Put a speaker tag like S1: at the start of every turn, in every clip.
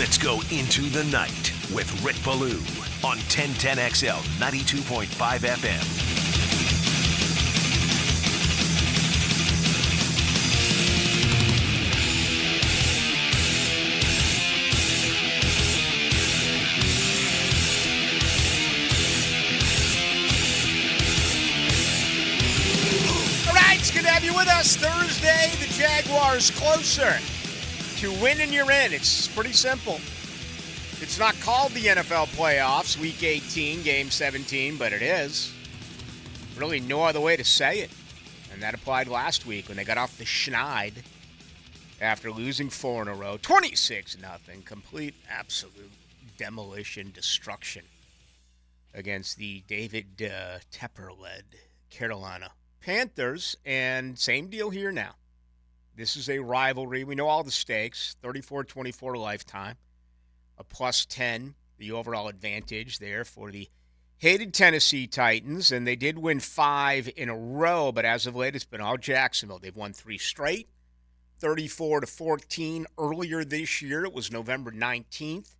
S1: Let's go into the night with Rick Ballou on 1010XL 92.5 FM.
S2: Good to have you with us. Thursday, the Jaguars closer to winning your in. It's pretty simple. It's not called the NFL playoffs, week 18, game 17, but it is. Really no other way to say it. And that applied last week when they got off the schneid after losing 4 in a row. 26-0. Complete, absolute demolition, destruction against the David Tepper-led Carolina Panthers, and same deal here now. This is a rivalry. We know all the stakes, 34-24 lifetime, a plus 10, the overall advantage there for the hated Tennessee Titans, and they did win 5 in a row, but as of late, it's been all Jacksonville. They've won 3 straight, 34-14 earlier this year. It was November 19th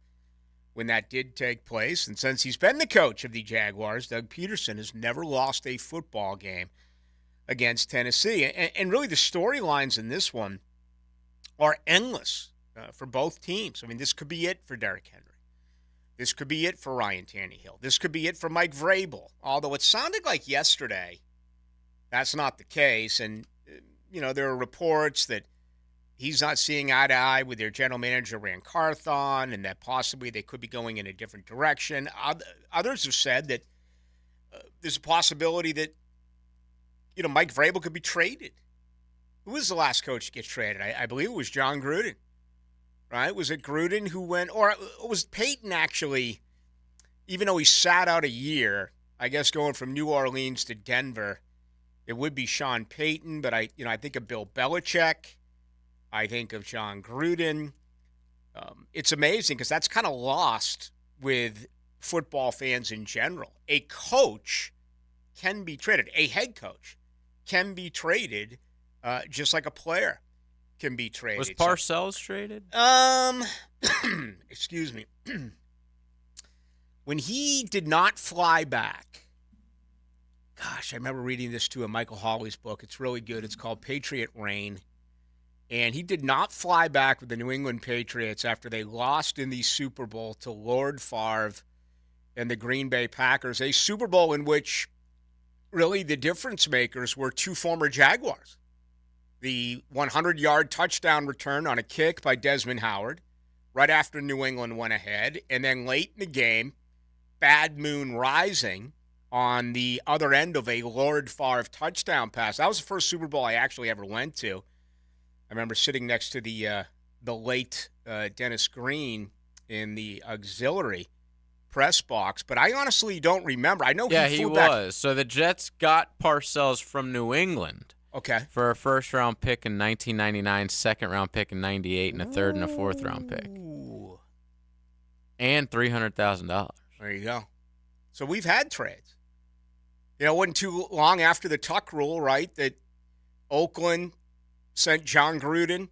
S2: when that did take place, and since he's been the coach of the Jaguars, Doug Peterson has never lost a football game against Tennessee. And really the storylines in this one are endless for both teams. I mean, this could be it for Derrick Henry. This could be it for Ryan Tannehill. This could be it for Mike Vrabel. Although it sounded like yesterday that's not the case. And, there are reports that he's not seeing eye to eye with their general manager, Rand Carthon, and that possibly they could be going in a different direction. Others have said that there's a possibility that Mike Vrabel could be traded. Who was the last coach to get traded? I believe it was John Gruden, right? Was it Gruden who went, or it was Peyton actually, even though he sat out a year, I guess going from New Orleans to Denver, it would be Sean Payton, but I think of Bill Belichick. I think of John Gruden. It's amazing because that's kind of lost with football fans in general. A coach can be traded. A head coach can be traded, just like a player can be traded.
S3: Was Parcells traded?
S2: Excuse me. When he did not fly back, gosh, I remember reading this too in Michael Hawley's book. It's really good. It's called Patriot Reign. And he did not fly back with the New England Patriots after they lost in the Super Bowl to Lord Favre and the Green Bay Packers, a Super Bowl in which really the difference makers were 2 former Jaguars. The 100-yard touchdown return on a kick by Desmond Howard right after New England went ahead, and then late in the game, Bad Moon Rising on the other end of a Lord Favre touchdown pass. That was the first Super Bowl I actually ever went to. I remember sitting next to the late Dennis Green in the auxiliary press box, but I honestly don't remember. I know he flew back.
S3: Was. So the Jets got Parcells from New England.
S2: Okay.
S3: For a first-round pick in 1999, second-round pick in 98, and a third and a fourth-round pick.
S2: Ooh.
S3: And $300,000.
S2: There you go. So we've had trades. It wasn't too long after the Tuck rule, right, that Oakland sent John Gruden.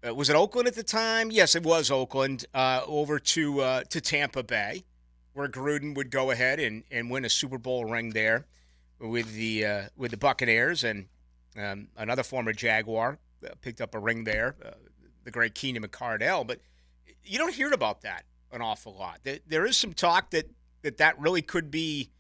S2: Was it Oakland at the time? Yes, it was Oakland, over to Tampa Bay, where Gruden would go ahead and win a Super Bowl ring there with the Buccaneers, and another former Jaguar picked up a ring there, the great Keenan McCardell. But you don't hear about that an awful lot. There is some talk that really could be,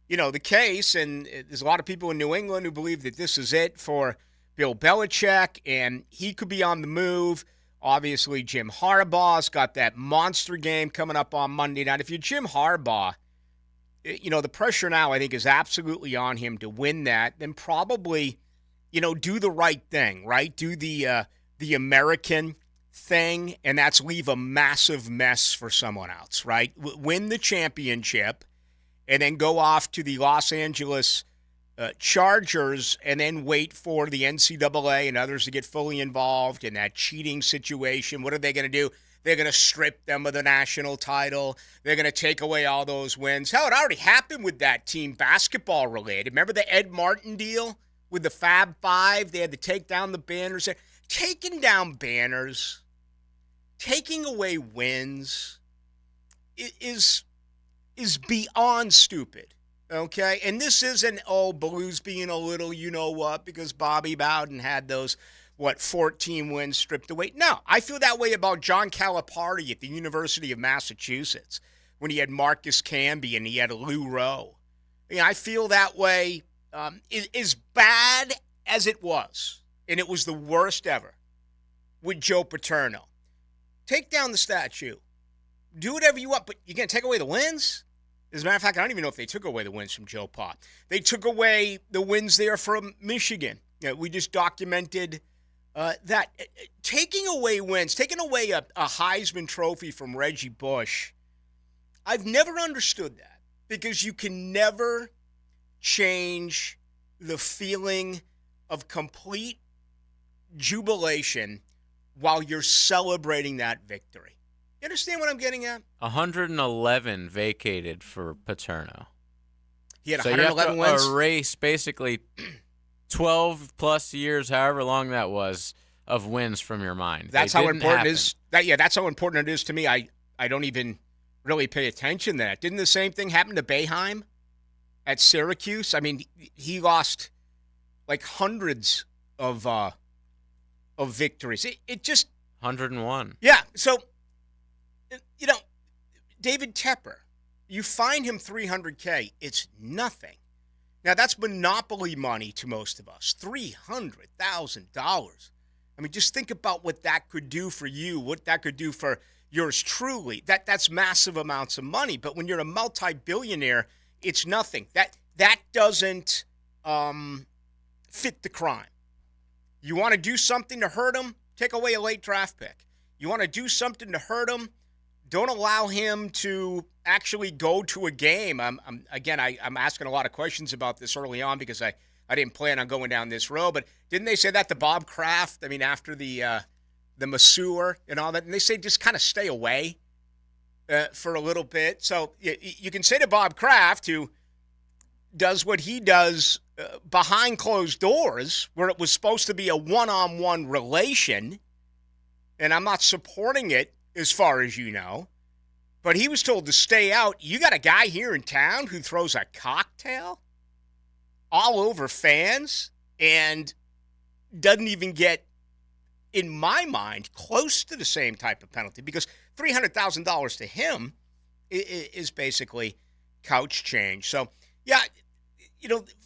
S2: the case, and there's a lot of people in New England who believe that this is it for Bill Belichick, and he could be on the move. Obviously, Jim Harbaugh's got that monster game coming up on Monday night. If you're Jim Harbaugh, the pressure now, I think, is absolutely on him to win that. Then probably, do the right thing, right? Do the American thing, and that's leave a massive mess for someone else, right? Win the championship, and then go off to the Los Angeles Chargers, and then wait for the NCAA and others to get fully involved in that cheating situation. What are they going to do? They're going to strip them of the national title. They're going to take away all those wins. Hell, it already happened with that team, basketball related. Remember the Ed Martin deal with the Fab Five? They had to take down the banners. Taking down banners taking away wins is beyond stupid. Okay, and this isn't Ballou's being a little you know what because Bobby Bowden had those 14 wins stripped away. No, I feel that way about John Calipari at the University of Massachusetts when he had Marcus Camby and he had Lou Rowe. I feel that way. As bad as it was, and it was the worst ever with Joe Paterno. Take down the statue. Do whatever you want, but you're going to take away the wins? As a matter of fact, I don't even know if they took away the wins from Joe Pa. They took away the wins there from Michigan. We just documented that. Taking away wins, taking away a Heisman Trophy from Reggie Bush, I've never understood that because you can never change the feeling of complete jubilation while you're celebrating that victory. You understand what I'm getting at?
S3: 111 vacated for Paterno.
S2: He had
S3: so
S2: 111
S3: you have
S2: wins.
S3: to erase basically 12 plus years, however long that was, of wins from your mind.
S2: That's how important it is. That's how important it is to me. I don't even really pay attention to that. Didn't the same thing happen to Boeheim at Syracuse? I mean, he lost like hundreds of victories. It just
S3: 101.
S2: Yeah. So, David Tepper, you find him $300K. It's nothing. Now, that's monopoly money to most of us. $300,000. I mean, just think about what that could do for you, what that could do for yours truly. That's massive amounts of money. But when you're a multi-billionaire, it's nothing. That doesn't fit the crime. You want to do something to hurt him? Take away a late draft pick. You want to do something to hurt him? Don't allow him to actually go to a game. I'm asking a lot of questions about this early on because I didn't plan on going down this road. But didn't they say that to Bob Kraft? I mean, after the masseur and all that, and they say just kind of stay away for a little bit. So you can say to Bob Kraft, who does what he does behind closed doors, where it was supposed to be a one-on-one relation, and I'm not supporting it as far as you know, but he was told to stay out. You got a guy here in town who throws a cocktail all over fans and doesn't even get, in my mind, close to the same type of penalty because $300,000 to him is basically couch change. So, yeah,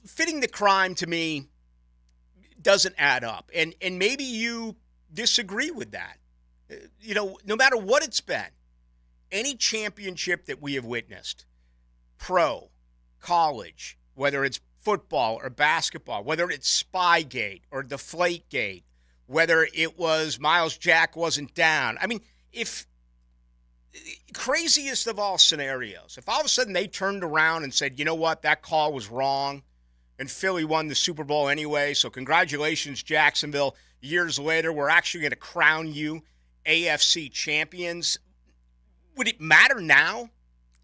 S2: fitting the crime to me doesn't add up. And maybe you disagree with that. No matter what it's been, any championship that we have witnessed, pro, college, whether it's football or basketball, whether it's Spygate or Deflategate, whether it was Miles Jack wasn't down. I mean, if craziest of all scenarios, if all of a sudden they turned around and said, you know what, that call was wrong, and Philly won the Super Bowl anyway, so congratulations, Jacksonville. Years later, we're actually going to crown you AFC champions. Would it matter now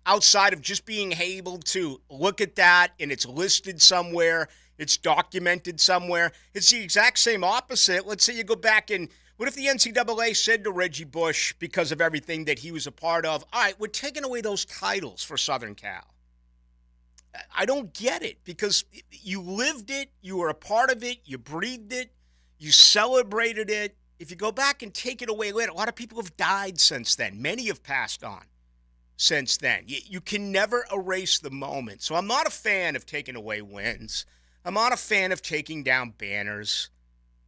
S2: outside of just being able to look at that and it's listed somewhere, it's documented somewhere? It's the exact same opposite. Let's say you go back and what if the NCAA said to Reggie Bush, because of everything that he was a part of, all right, we're taking away those titles for Southern Cal. I don't get it because you lived it, you were a part of it, you breathed it, you celebrated it. If you go back and take it away later, a lot of people have died since then. Many have passed on since then. You can never erase the moment. So I'm not a fan of taking away wins. I'm not a fan of taking down banners.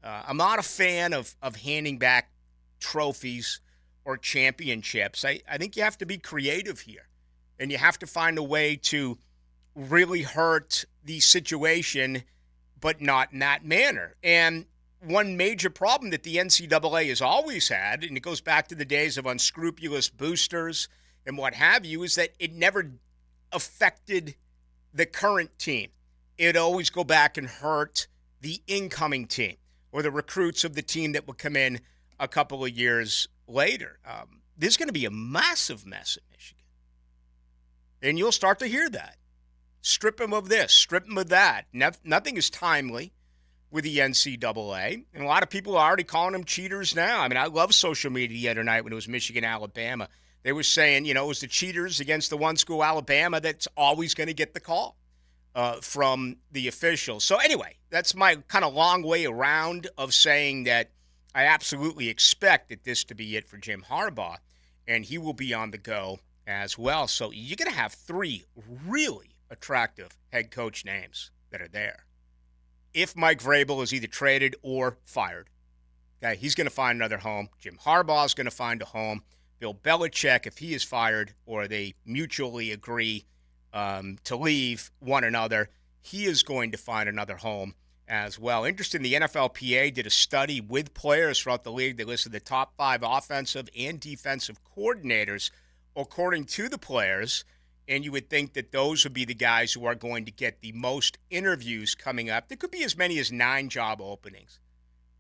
S2: I'm not a fan of handing back trophies or championships. I think you have to be creative here. And you have to find a way to really hurt the situation, but not in that manner. And one major problem that the NCAA has always had, and it goes back to the days of unscrupulous boosters and what have you, is that it never affected the current team. It'd always go back and hurt the incoming team or the recruits of the team that would come in a couple of years later. There's going to be a massive mess at Michigan. And you'll start to hear that. Strip them of this, strip them of that. Nothing is timely. with the NCAA. And a lot of people are already calling them cheaters now. I mean, I love social media the other night when it was Michigan, Alabama. They were saying, it was the cheaters against the one school, Alabama, that's always going to get the call from the officials. So anyway, that's my kind of long way around of saying that I absolutely expect that this to be it for Jim Harbaugh, and he will be on the go as well. So you're going to have 3 really attractive head coach names that are there. If Mike Vrabel is either traded or fired, okay, he's going to find another home. Jim Harbaugh is going to find a home. Bill Belichick, if he is fired or they mutually agree to leave one another, he is going to find another home as well. Interesting, the NFLPA did a study with players throughout the league. They listed the top 5 offensive and defensive coordinators according to the players, and you would think that those would be the guys who are going to get the most interviews coming up. There could be as many as 9 job openings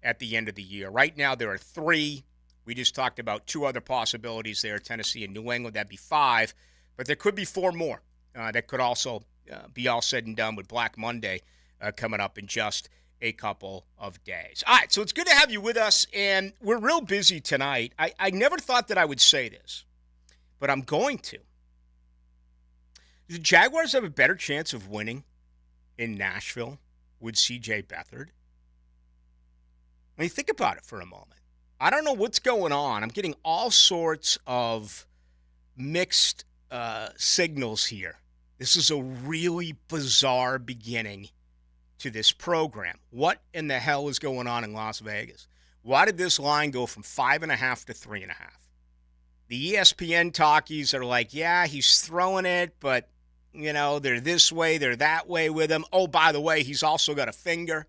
S2: at the end of the year. Right now, there are 3. We just talked about 2 other possibilities there, Tennessee and New England. That'd be 5. But there could be 4 more that could also be all said and done with Black Monday coming up in just a couple of days. All right, so it's good to have you with us, and we're real busy tonight. I never thought that I would say this, but I'm going to. Do the Jaguars have a better chance of winning in Nashville with C.J. Beathard? I mean, think about it for a moment. I don't know what's going on. I'm getting all sorts of mixed signals here. This is a really bizarre beginning to this program. What in the hell is going on in Las Vegas? Why did this line go from 5.5 to 3.5? The ESPN talkies are like, yeah, he's throwing it, but they're this way, they're that way with him. Oh, by the way, he's also got a finger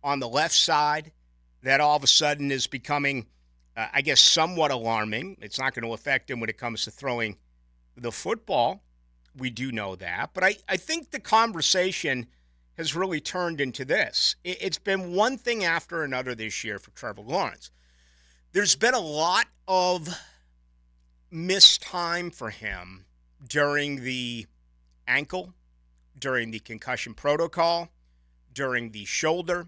S2: on the left side that all of a sudden is becoming, I guess, somewhat alarming. It's not going to affect him when it comes to throwing the football. We do know that. But I think the conversation has really turned into this. It's been one thing after another this year for Trevor Lawrence. There's been a lot of missed time for him during the ankle, during the concussion protocol, during the shoulder.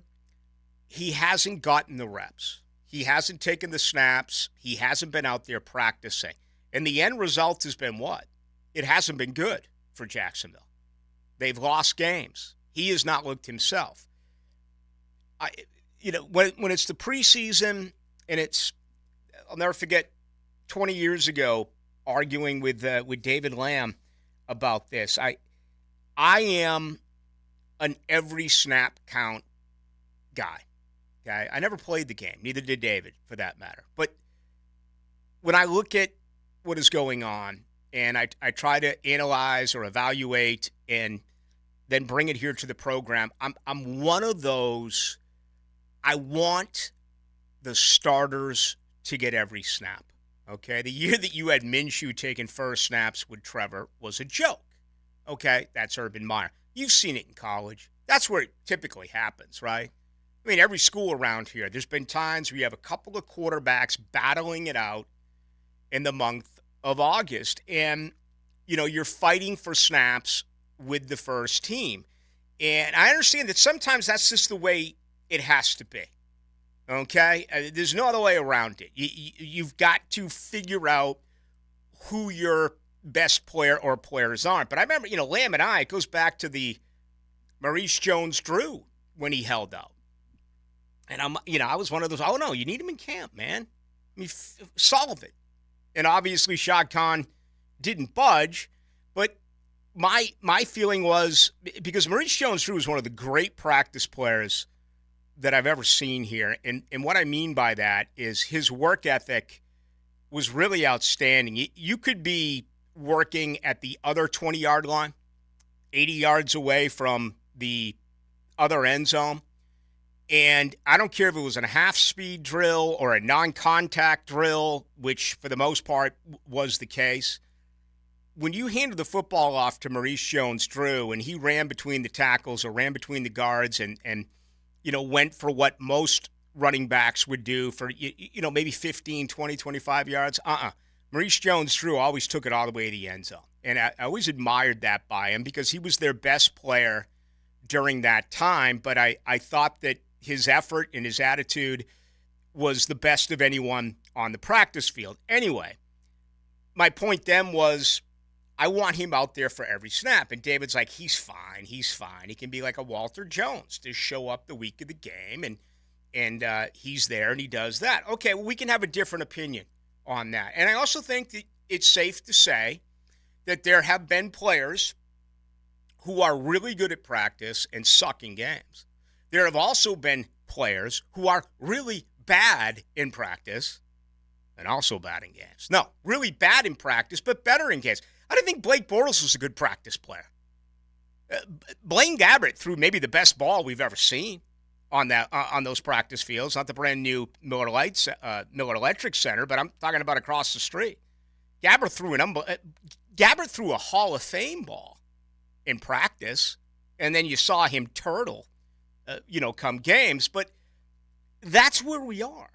S2: He hasn't gotten the reps. He hasn't taken the snaps. He hasn't been out there practicing. And the end result has been what? It hasn't been good for Jacksonville. They've lost games. He has not looked himself. When it's the preseason, and I'll never forget 20 years ago arguing with David Lamb about this. I am an every snap count guy. Okay? I never played the game. Neither did David, for that matter. But when I look at what is going on, and I try to analyze or evaluate and then bring it here to the program, I'm one of those. I want the starters to get every snap. Okay, the year that you had Minshew taking first snaps with Trevor was a joke. Okay, that's Urban Meyer. You've seen it in college. That's where it typically happens, right? I mean, every school around here, there's been times where you have a couple of quarterbacks battling it out in the month of August, and, you're fighting for snaps with the first team. And I understand that sometimes that's just the way it has to be. Okay? There's no other way around it. You've got to figure out who your best player or players aren't. But I remember, Lamb and it goes back to the Maurice Jones-Drew when he held out. And I was one of those, oh no, you need him in camp, man. I mean, solve it. And obviously Shad Khan didn't budge, but my feeling was, because Maurice Jones-Drew is one of the great practice players that I've ever seen here. And what I mean by that is his work ethic was really outstanding. You could be working at the other 20-yard line, 80 yards away from the other end zone, and I don't care if it was a half-speed drill or a non-contact drill, which for the most part was the case. When you handed the football off to Maurice Jones-Drew and he ran between the tackles or ran between the guards and went for what most running backs would do for, maybe 15, 20, 25 yards. Maurice Jones-Drew always took it all the way to the end zone. And I always admired that by him because he was their best player during that time. But I thought that his effort and his attitude was the best of anyone on the practice field. Anyway, my point then was I want him out there for every snap. And David's like, he's fine. He can be like a Walter Jones, just show up the week of the game, and he's there and he does that. Okay, well, we can have a different opinion on that. And I also think that it's safe to say that there have been players who are really good at practice and suck in games. There have also been players who are really bad in practice and also bad in games. No, really bad in practice, but better in games. I don't think Blake Bortles was a good practice player. Blaine Gabbert threw maybe the best ball we've ever seen on those practice fields, not the brand new Miller Electric Center, but I'm talking about across the street. Gabbert threw a Hall of Fame ball in practice, and then you saw him turtle, come games. But that's where we are.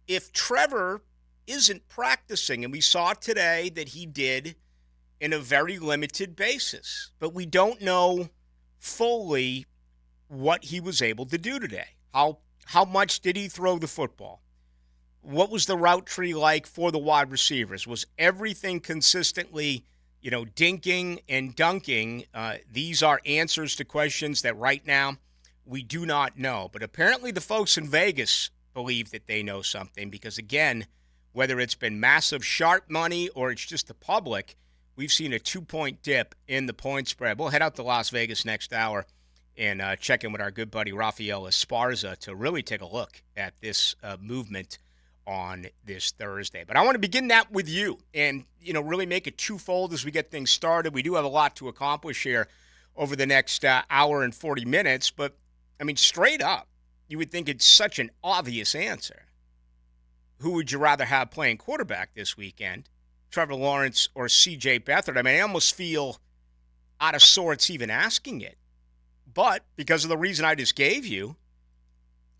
S2: If Trevor isn't practicing, and we saw today that he did in a very limited basis, but we don't know fully what he was able to do today. How much did he throw the football? What was the route tree like for the wide receivers? Was everything consistently, dinking and dunking? These are answers to questions that right now we do not know. But apparently the folks in Vegas believe that they know something because, again, whether it's been massive sharp money or it's just the public, we've seen a 2-point dip in the point spread. We'll head out to Las Vegas next hour and check in with our good buddy Rafael Esparza to really take a look at this movement on this Thursday. But I want to begin that with you and, really make it twofold as we get things started. We do have a lot to accomplish here over the next hour and 40 minutes. But, straight up, you would think it's such an obvious answer. Who would you rather have playing quarterback this weekend, Trevor Lawrence or C.J. Beathard? I almost feel out of sorts even asking it. But because of the reason I just gave you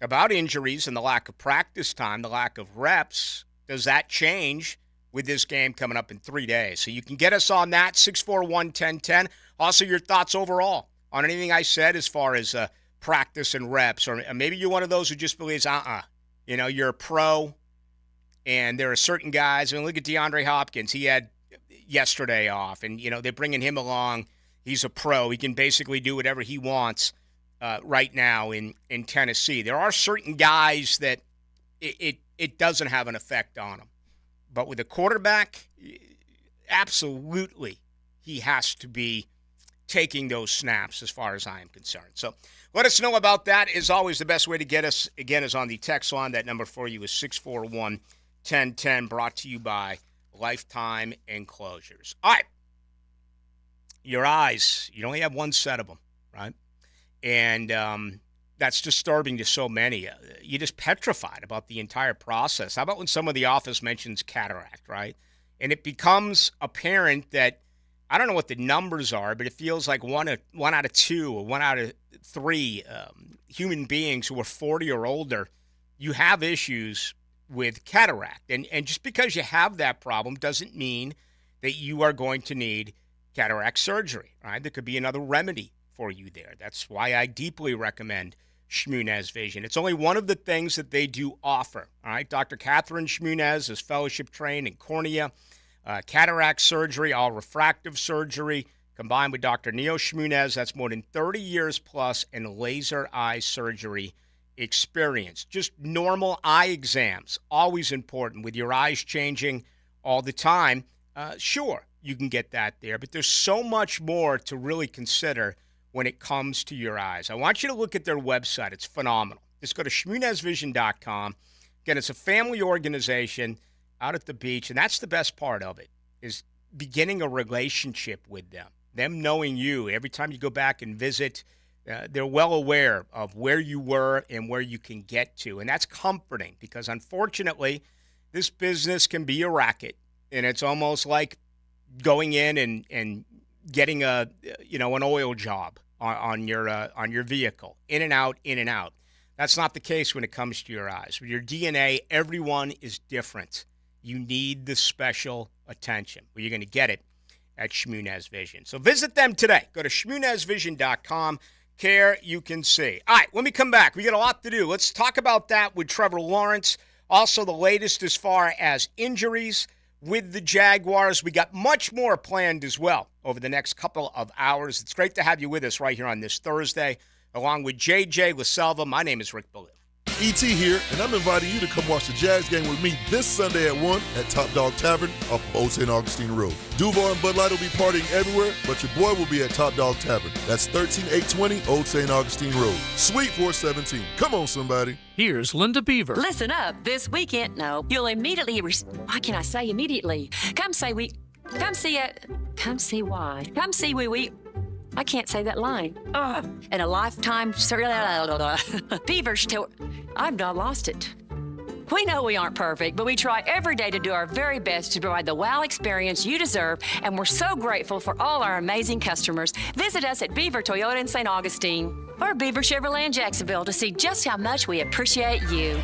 S2: about injuries and the lack of practice time, the lack of reps, does that change with this game coming up in 3 days? So you can get us on that, 641-1010. Also, your thoughts overall on anything I said as far as practice and reps. Or maybe you're one of those who just believes, you're a pro, and there are certain guys. Look at DeAndre Hopkins. He had yesterday off, and, they're bringing him along. He's a pro. He can basically do whatever he wants right now in Tennessee. There are certain guys that it doesn't have an effect on them. But with a quarterback, absolutely he has to be taking those snaps as far as I am concerned. So let us know about that. As always, the best way to get us, again, is on the text line. That number for you is 641-1010, brought to you by Lifetime Enclosures. All right. Your eyes, you only have one set of them, right? And that's disturbing to so many. You're just petrified about the entire process. How about when someone in the office mentions cataract, right? And it becomes apparent that, I don't know what the numbers are, but it feels like one out of two or 1 out of 3 human beings who are 40 or older, you have issues with cataract. And just because you have that problem doesn't mean that you are going to need cataract surgery, right? There could be another remedy for you there. That's why I deeply recommend Shmunez Vision. It's only one of the things that they do offer, all right? Dr. Catherine Shmunez is fellowship trained in cornea, cataract surgery, all refractive surgery, combined with Dr. Neil Shmunez. That's more than 30 years plus in laser eye surgery experience. Just normal eye exams, always important. With your eyes changing all the time, sure, you can get that there. But there's so much more to really consider when it comes to your eyes. I want you to look at their website. It's phenomenal. Just go to shmunezvision.com. Again, it's a family organization out at the beach, and that's the best part of it, is beginning a relationship with them knowing you. Every time you go back and visit, they're well aware of where you were and where you can get to. And that's comforting because, unfortunately, this business can be a racket, and it's almost like going in and getting an oil job on your vehicle, in and out, in and out. That's not the case when it comes to your eyes. With your DNA, everyone is different. You need the special attention. Well, you're going to get it at Shmunez Vision. So visit them today. Go to shmunezvision.com. care you can see. All right, when we come back, we got a lot to do. Let's talk about that with Trevor Lawrence. Also, the latest as far as injuries with the Jaguars. We got much more planned as well over the next couple of hours. It's great to have you with us right here on this Thursday, along with JJ LaSelva. My name is Rick Ballou.
S4: E.T. here, and I'm inviting you to come watch the Jags game with me this Sunday at 1 at Top Dog Tavern off of Old St. Augustine Road. Duval and Bud Light will be partying everywhere, but your boy will be at Top Dog Tavern. That's 13820 Old St. Augustine Road. Suite 417. Come on, somebody.
S5: Here's Linda Beaver.
S6: Listen up. This weekend, you'll immediately, why can I say immediately? Come see why. Come see we. I can't say that line. And a lifetime, Beaver's I've not lost it. We know we aren't perfect, but we try every day to do our very best to provide the wow experience you deserve, and we're so grateful for all our amazing customers. Visit us at Beaver Toyota in St. Augustine or Beaver Chevrolet in Jacksonville to see just how much we appreciate you.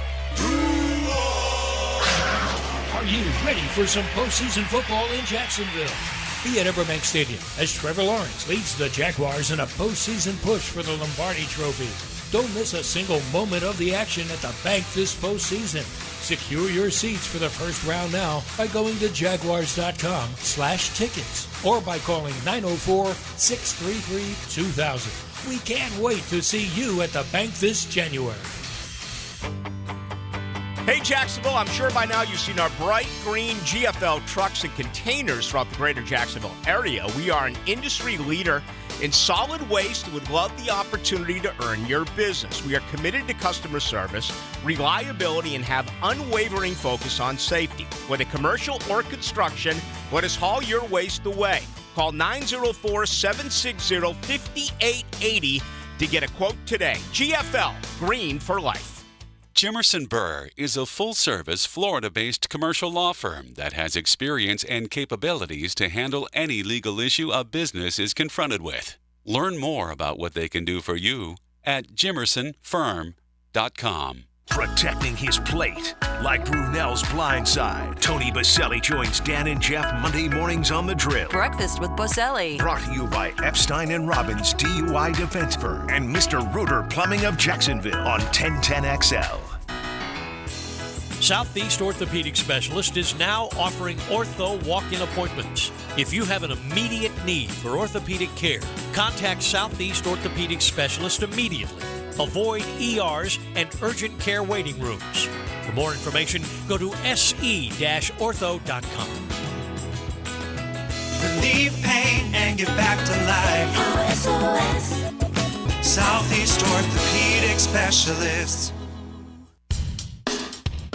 S5: Are you ready for some postseason football in Jacksonville? Be at Everbank Stadium as Trevor Lawrence leads the Jaguars in a postseason push for the Lombardi Trophy. Don't miss a single moment of the action at the bank this postseason. Secure your seats for the first round now by going to jaguars.com/tickets or by calling 904-633-2000. We can't wait to see you at the bank this January.
S2: Hey, Jacksonville, I'm sure by now you've seen our bright green GFL trucks and containers throughout the greater Jacksonville area. We are an industry leader in solid waste and would love the opportunity to earn your business. We are committed to customer service, reliability, and have unwavering focus on safety. Whether commercial or construction, let us haul your waste away. Call 904-760-5880 to get a quote today. GFL, Green for Life.
S7: Jimerson Burr is a full-service, Florida-based commercial law firm that has experience and capabilities to handle any legal issue a business is confronted with. Learn more about what they can do for you at jimersonfirm.com.
S1: Protecting his plate like Brunel's Blind Side. Tony Baselli joins Dan and Jeff Monday mornings on The Drill.
S6: Breakfast with Boselli.
S1: Brought to you by Epstein and Robbins DUI Defense Firm and Mr. Reuter Plumbing of Jacksonville on 1010XL.
S5: Southeast Orthopedic Specialist is now offering ortho walk-in appointments. If you have an immediate need for orthopedic care, contact Southeast Orthopedic Specialist immediately. Avoid ERs and urgent care waiting rooms. For more information, go to se-ortho.com.
S8: Relieve pain and get back to life. Southeast Orthopedic Specialists.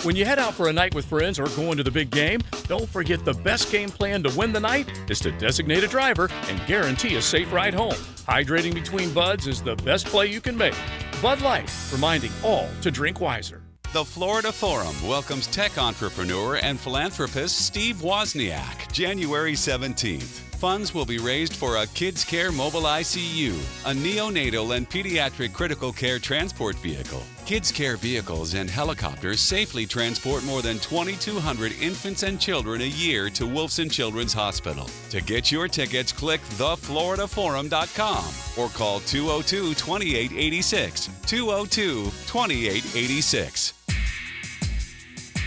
S9: When you head out for a night with friends or going to the big game, don't forget the best game plan to win the night is to designate a driver and guarantee a safe ride home. Hydrating between buds is the best play you can make. Bud Light, reminding all to drink wiser.
S7: The Florida Forum welcomes tech entrepreneur and philanthropist Steve Wozniak, January 17th. Funds will be raised for a Kids Care Mobile ICU, a neonatal and pediatric critical care transport vehicle. Kids Care vehicles and helicopters safely transport more than 2,200 infants and children a year to Wolfson Children's Hospital. To get your tickets, click thefloridaforum.com or call 202-2886. 202-2886.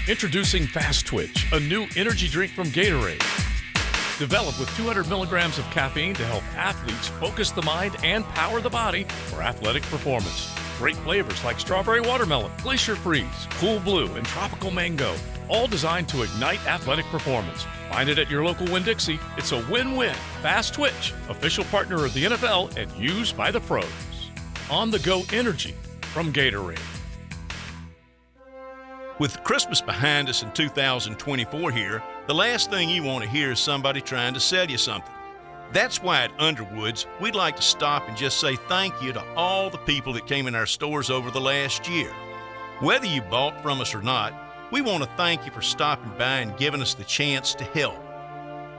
S9: Introducing Fast Twitch, a new energy drink from Gatorade. Developed with 200 milligrams of caffeine to help athletes focus the mind and power the body for athletic performance. Great flavors like strawberry watermelon, glacier freeze, cool blue, and tropical mango, all designed to ignite athletic performance. Find it at your local Winn-Dixie. It's a win-win. Fast Twitch, official partner of the NFL and used by the pros. On-the-go energy from Gatorade.
S10: With Christmas behind us in 2024 here, the last thing you want to hear is somebody trying to sell you something. That's why at Underwood's, we'd like to stop and just say thank you to all the people that came in our stores over the last year. Whether you bought from us or not, we want to thank you for stopping by and giving us the chance to help.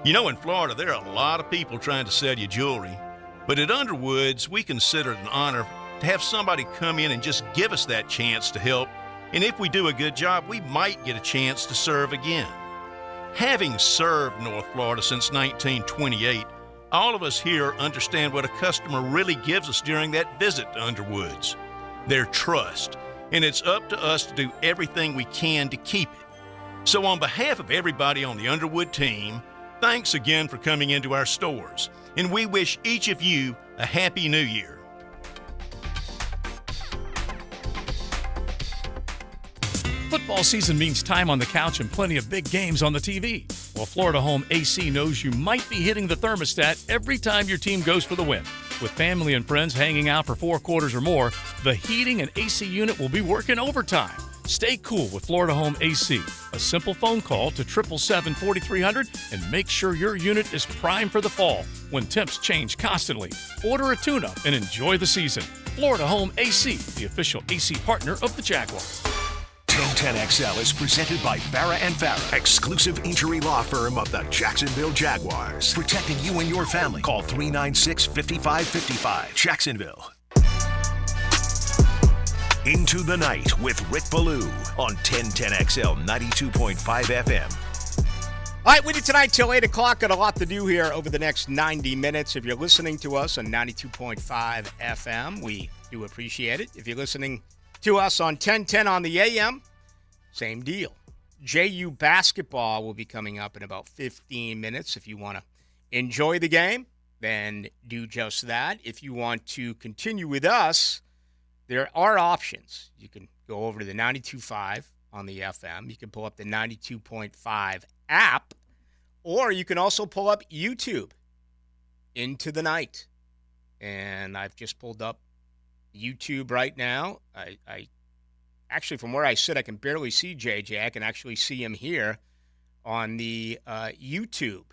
S10: You know, in Florida, there are a lot of people trying to sell you jewelry, but at Underwood's, we consider it an honor to have somebody come in and just give us that chance to help. And if we do a good job, we might get a chance to serve again. Having served North Florida since 1928, All of us here understand what a customer really gives us during that visit to Underwood's. Their trust. And it's up to us to do everything we can to keep it. So on behalf of everybody on the Underwood team, thanks again for coming into our stores. And we wish each of you a Happy New Year.
S9: Football season means time on the couch and plenty of big games on the TV. Well, Florida Home AC knows you might be hitting the thermostat every time your team goes for the win. With family and friends hanging out for 4 quarters or more, the heating and AC unit will be working overtime. Stay cool with Florida Home AC. A simple phone call to 777-4300 and make sure your unit is primed for the fall when temps change constantly. Order a tune-up and enjoy the season. Florida Home AC, the official AC partner of the Jaguars.
S1: 1010XL is presented by Farah and Farah, exclusive injury law firm of the Jacksonville Jaguars. Protecting you and your family. Call 396-5555. Jacksonville. Into the Night with Rick Ballou on 1010XL 92.5 FM.
S2: All right, with you tonight till 8 o'clock. Got a lot to do here over the next 90 minutes. If you're listening to us on 92.5 FM, we do appreciate it. If you're listening to us on 1010 on the AM, same deal. JU basketball will be coming up in about 15 minutes. If you want to enjoy the game, then do just that. If you want to continue with us, there are options. You can go over to the 92.5 on the FM. You can pull up the 92.5 app, or you can also pull up YouTube Into the Night. And I've just pulled up YouTube right now. I actually, from where I sit, I can barely see JJ. I can actually see him here on the YouTube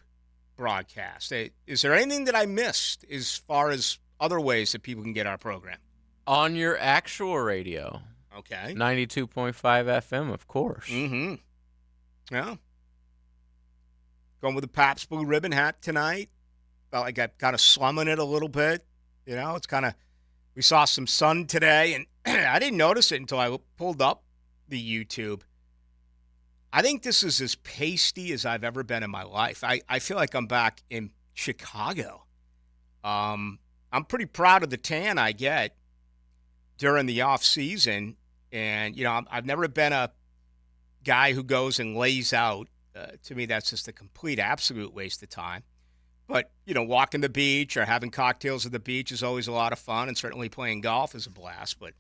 S2: broadcast. Is there anything that I missed as far as other ways that people can get our program?
S3: On your actual radio.
S2: Okay.
S3: 92.5 FM, of course.
S2: Mm-hmm. Yeah. Going with the Pabst Blue Ribbon hat tonight. Felt like I'm kind of slumming it a little bit. You know, it's kind of, we saw some sun today, and I didn't notice it until I pulled up the YouTube. I think this is as pasty as I've ever been in my life. I feel like I'm back in Chicago. I'm pretty proud of the tan I get during the off season, and I've never been a guy who goes and lays out. To me, that's just a complete, absolute waste of time. But walking the beach or having cocktails at the beach is always a lot of fun, and certainly playing golf is a blast. But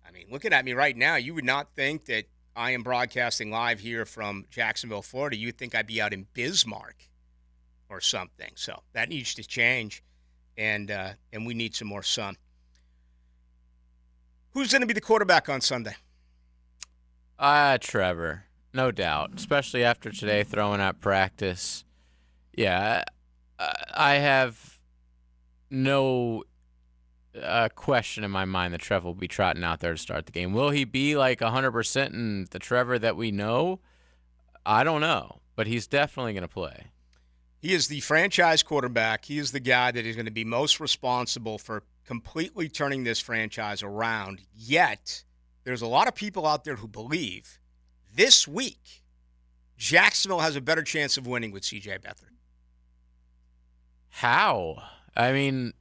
S2: I mean, looking at me right now, you would not think that I am broadcasting live here from Jacksonville, Florida. You'd think I'd be out in Bismarck or something. So that needs to change, and we need some more sun. Who's going to be the quarterback on Sunday?
S3: Trevor, no doubt, especially after today throwing out practice. Yeah, I have no question in my mind that Trevor will be trotting out there to start the game. Will he be like 100% in the Trevor that we know? I don't know, but he's definitely going to play.
S2: He is the franchise quarterback. He is the guy that is going to be most responsible for completely turning this franchise around. Yet, there's a lot of people out there who believe this week Jacksonville has a better chance of winning with C.J. Beathard.
S3: How? I mean,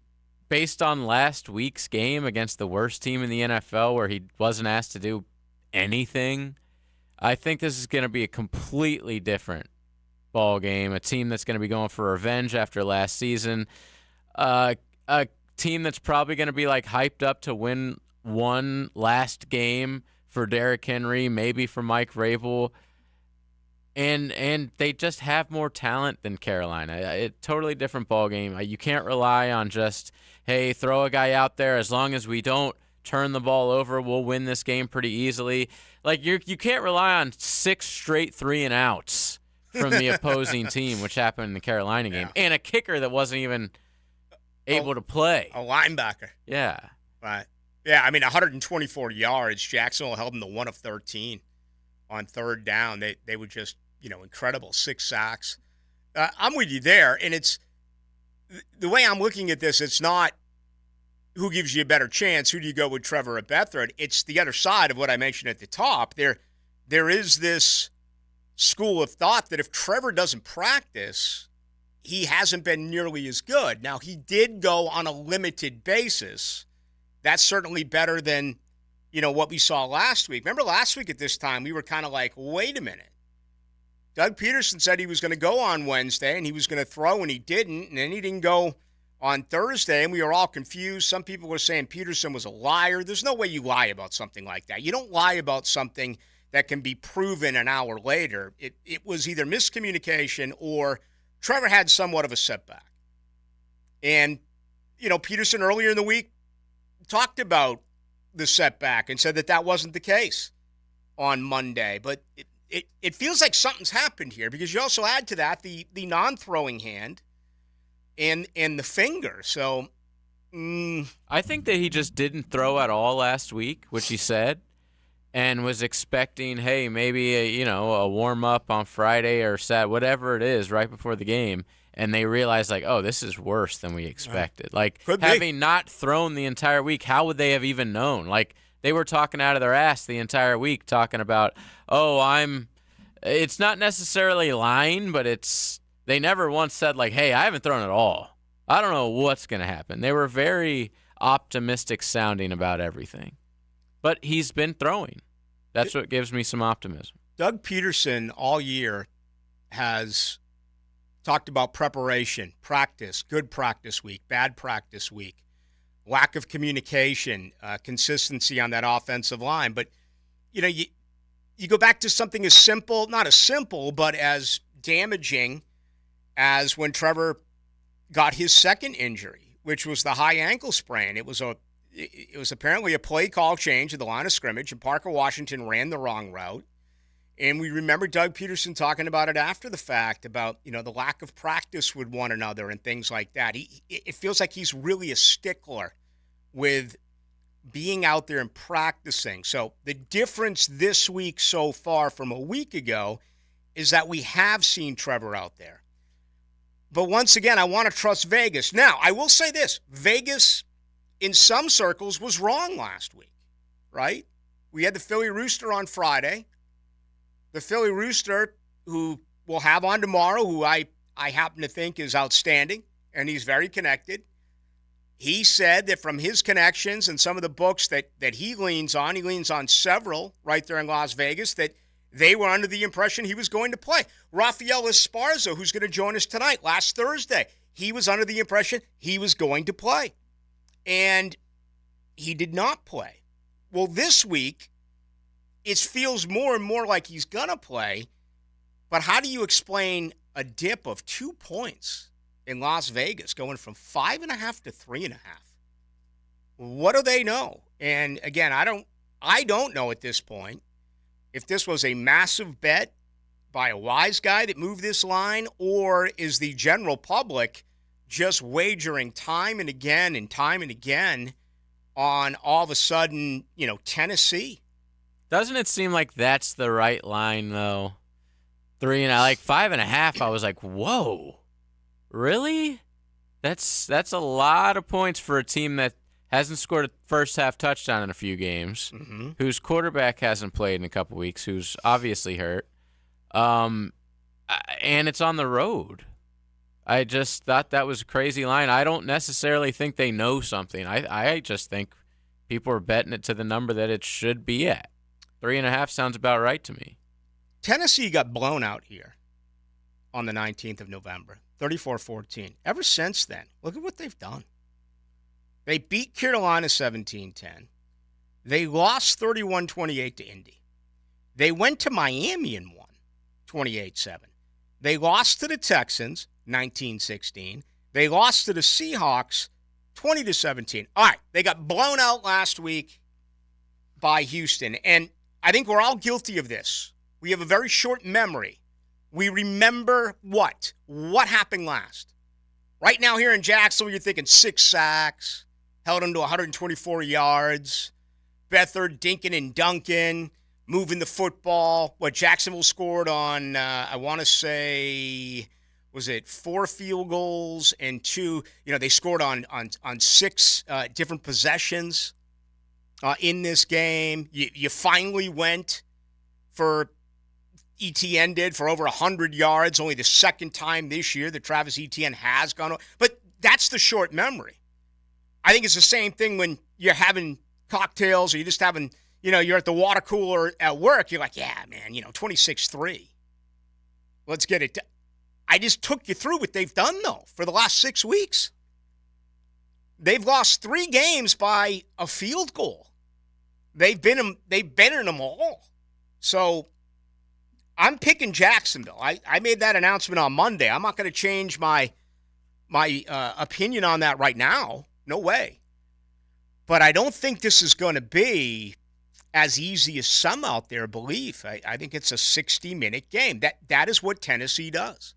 S3: based on last week's game against the worst team in the NFL where he wasn't asked to do anything, I think this is going to be a completely different ball game, a team that's going to be going for revenge after last season, a team that's probably going to be like hyped up to win one last game for Derrick Henry, maybe for Mike Vrabel, and they just have more talent than Carolina. A totally different ball game. You can't rely on just, hey, throw a guy out there. As long as we don't turn the ball over, we'll win this game pretty easily. Like you can't rely on 6 straight 3-and-outs from the opposing team, which happened in the Carolina game, and a kicker that wasn't even able to play.
S2: A linebacker.
S3: Yeah.
S2: Right. Yeah, I mean, 124 yards. Jacksonville held them to 1 of 13 on third down. They were just, incredible. 6 sacks. I'm with you there, and it's the way I'm looking at this, it's not who gives you a better chance, who do you go with, Trevor or Beathard. It's the other side of what I mentioned at the top. There is this school of thought that if Trevor doesn't practice, he hasn't been nearly as good. Now, he did go on a limited basis. That's certainly better than, what we saw last week. Remember last week at this time, we were kind of like, wait a minute. Doug Peterson said he was going to go on Wednesday, and he was going to throw, and he didn't. And then he didn't go on Thursday, and we were all confused. Some people were saying Peterson was a liar. There's no way you lie about something like that. You don't lie about something that can be proven an hour later. It was either miscommunication or Trevor had somewhat of a setback. And, Peterson earlier in the week talked about the setback and said that wasn't the case on Monday. But it feels like something's happened here because you also add to that the non-throwing hand and the finger. So
S3: I think that he just didn't throw at all last week, which he said, and was expecting, hey, maybe a warm-up on Friday or Saturday, whatever it is, right before the game. And they realized, oh, this is worse than we expected. Having not thrown the entire week, how would they have even known? They were talking out of their ass the entire week, talking about, it's not necessarily lying, but they never once said, hey, I haven't thrown at all. I don't know what's going to happen. They were very optimistic sounding about everything. But he's been throwing. That's what gives me some optimism.
S2: Doug Peterson all year has talked about preparation, practice, good practice week, bad practice week, lack of communication, consistency on that offensive line. But, you go back to something as simple, not as simple, but as damaging as when Trevor got his second injury, which was the high ankle sprain. It was apparently a play call change at the line of scrimmage, and Parker Washington ran the wrong route. And we remember Doug Peterson talking about it after the fact about, the lack of practice with one another and things like that. It feels like he's really a stickler with being out there and practicing. So the difference this week so far from a week ago is that we have seen Trevor out there. But once again, I want to trust Vegas. Now, I will say this. Vegas, in some circles, was wrong last week, right? We had the Philly Rooster on Friday. The Philly Rooster, who we'll have on tomorrow, who I happen to think is outstanding, and he's very connected. He said that from his connections and some of the books that he leans on several right there in Las Vegas, that they were under the impression he was going to play. Rafael Esparza, who's going to join us tonight, last Thursday, he was under the impression he was going to play. And he did not play. Well, this week, it feels more and more like he's going to play. But how do you explain a dip of 2 points in Las Vegas going from 5.5 to 3.5? What do they know? And again, I don't know at this point if this was a massive bet by a wise guy that moved this line, or is the general public just wagering time and again on all of a sudden, Tennessee?
S3: Doesn't it seem like that's the right line, though? 3.5, 5.5, I was like, whoa, really? That's a lot of points for a team that hasn't scored a first-half touchdown in a few games, whose quarterback hasn't played in a couple weeks, who's obviously hurt, and it's on the road. I just thought that was a crazy line. I don't necessarily think they know something. I just think people are betting it to the number that it should be at. 3.5 sounds about right to me.
S2: Tennessee got blown out here on the 19th of November, 34-14. Ever since then, look at what they've done. They beat Carolina 17-10. They lost 31-28 to Indy. They went to Miami and won 28-7. They lost to the Texans 19-16. They lost to the Seahawks 20-17. All right, they got blown out last week by Houston, and I think we're all guilty of this. We have a very short memory. We remember what? What happened last? Right now here in Jacksonville, you're thinking 6 sacks, held them to 124 yards, Beathard dinking and dunking, moving the football. What Jacksonville scored on, I want to say, was it 4 field goals and 2? They scored on 6 different possessions in this game. You finally went for, Etienne did for over 100 yards, only the second time this year that Travis Etienne has gone. But that's the short memory. I think it's the same thing when you're having cocktails or you're just having, you're at the water cooler at work. You're like, yeah, man, 26-3. Let's get it. I just took you through what they've done, though, for the last 6 weeks. They've lost 3 games by a field goal. They've been in them all. So I'm picking Jacksonville. I made that announcement on Monday. I'm not going to change my opinion on that right now. No way. But I don't think this is going to be as easy as some out there believe. I think it's a 60-minute game. That is what Tennessee does.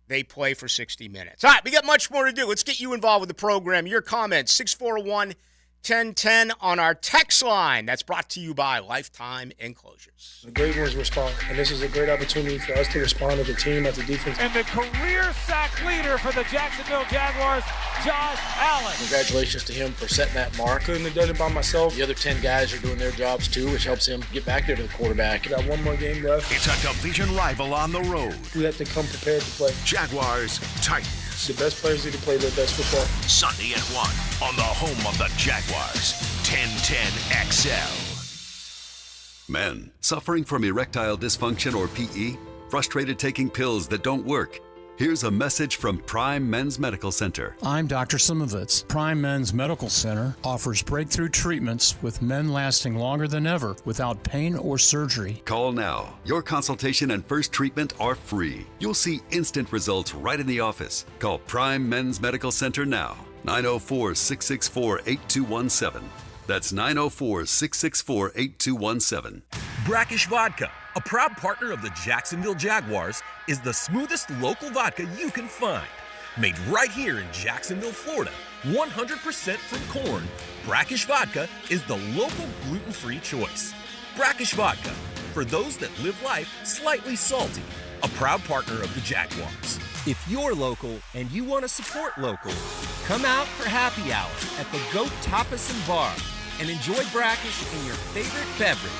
S2: They play for 60 minutes. All right, we got much more to do. Let's get you involved with the program. Your comments, 641-1010 on our text line. That's brought to you by Lifetime Enclosures.
S11: The great ones respond, and this is a great opportunity for us to respond as a team, as a defense.
S12: And the career sack leader for the Jacksonville Jaguars, Josh Allen.
S11: Congratulations to him for setting that mark. Couldn't have done it by myself. The other 10 guys are doing their jobs too, which helps him get back there to the quarterback. We got one more game left.
S1: It's a division rival on the road.
S11: We have to come prepared to play.
S1: Jaguars, Titans.
S11: The best players need to play their best football.
S1: Sunday at 1 on the home of the Jaguars, 1010XL.
S13: Men, suffering from erectile dysfunction or PE? Frustrated taking pills that don't work? Here's a message from Prime Men's Medical Center.
S14: I'm Dr. Simovitz. Prime Men's Medical Center offers breakthrough treatments with men lasting longer than ever without pain or surgery.
S13: Call now. Your consultation and first treatment are free. You'll see instant results right in the office. Call Prime Men's Medical Center now. 904-664-8217. That's 904-664-8217.
S15: Brackish Vodka, a proud partner of the Jacksonville Jaguars, is the smoothest local vodka you can find. Made right here in Jacksonville, Florida, 100% from corn, Brackish Vodka is the local gluten-free choice. Brackish Vodka, for those that live life slightly salty, a proud partner of the Jaguars.
S16: If you're local and you want to support local, come out for happy hour at the Goat Tapas and Bar and enjoy Brackish and your favorite beverage.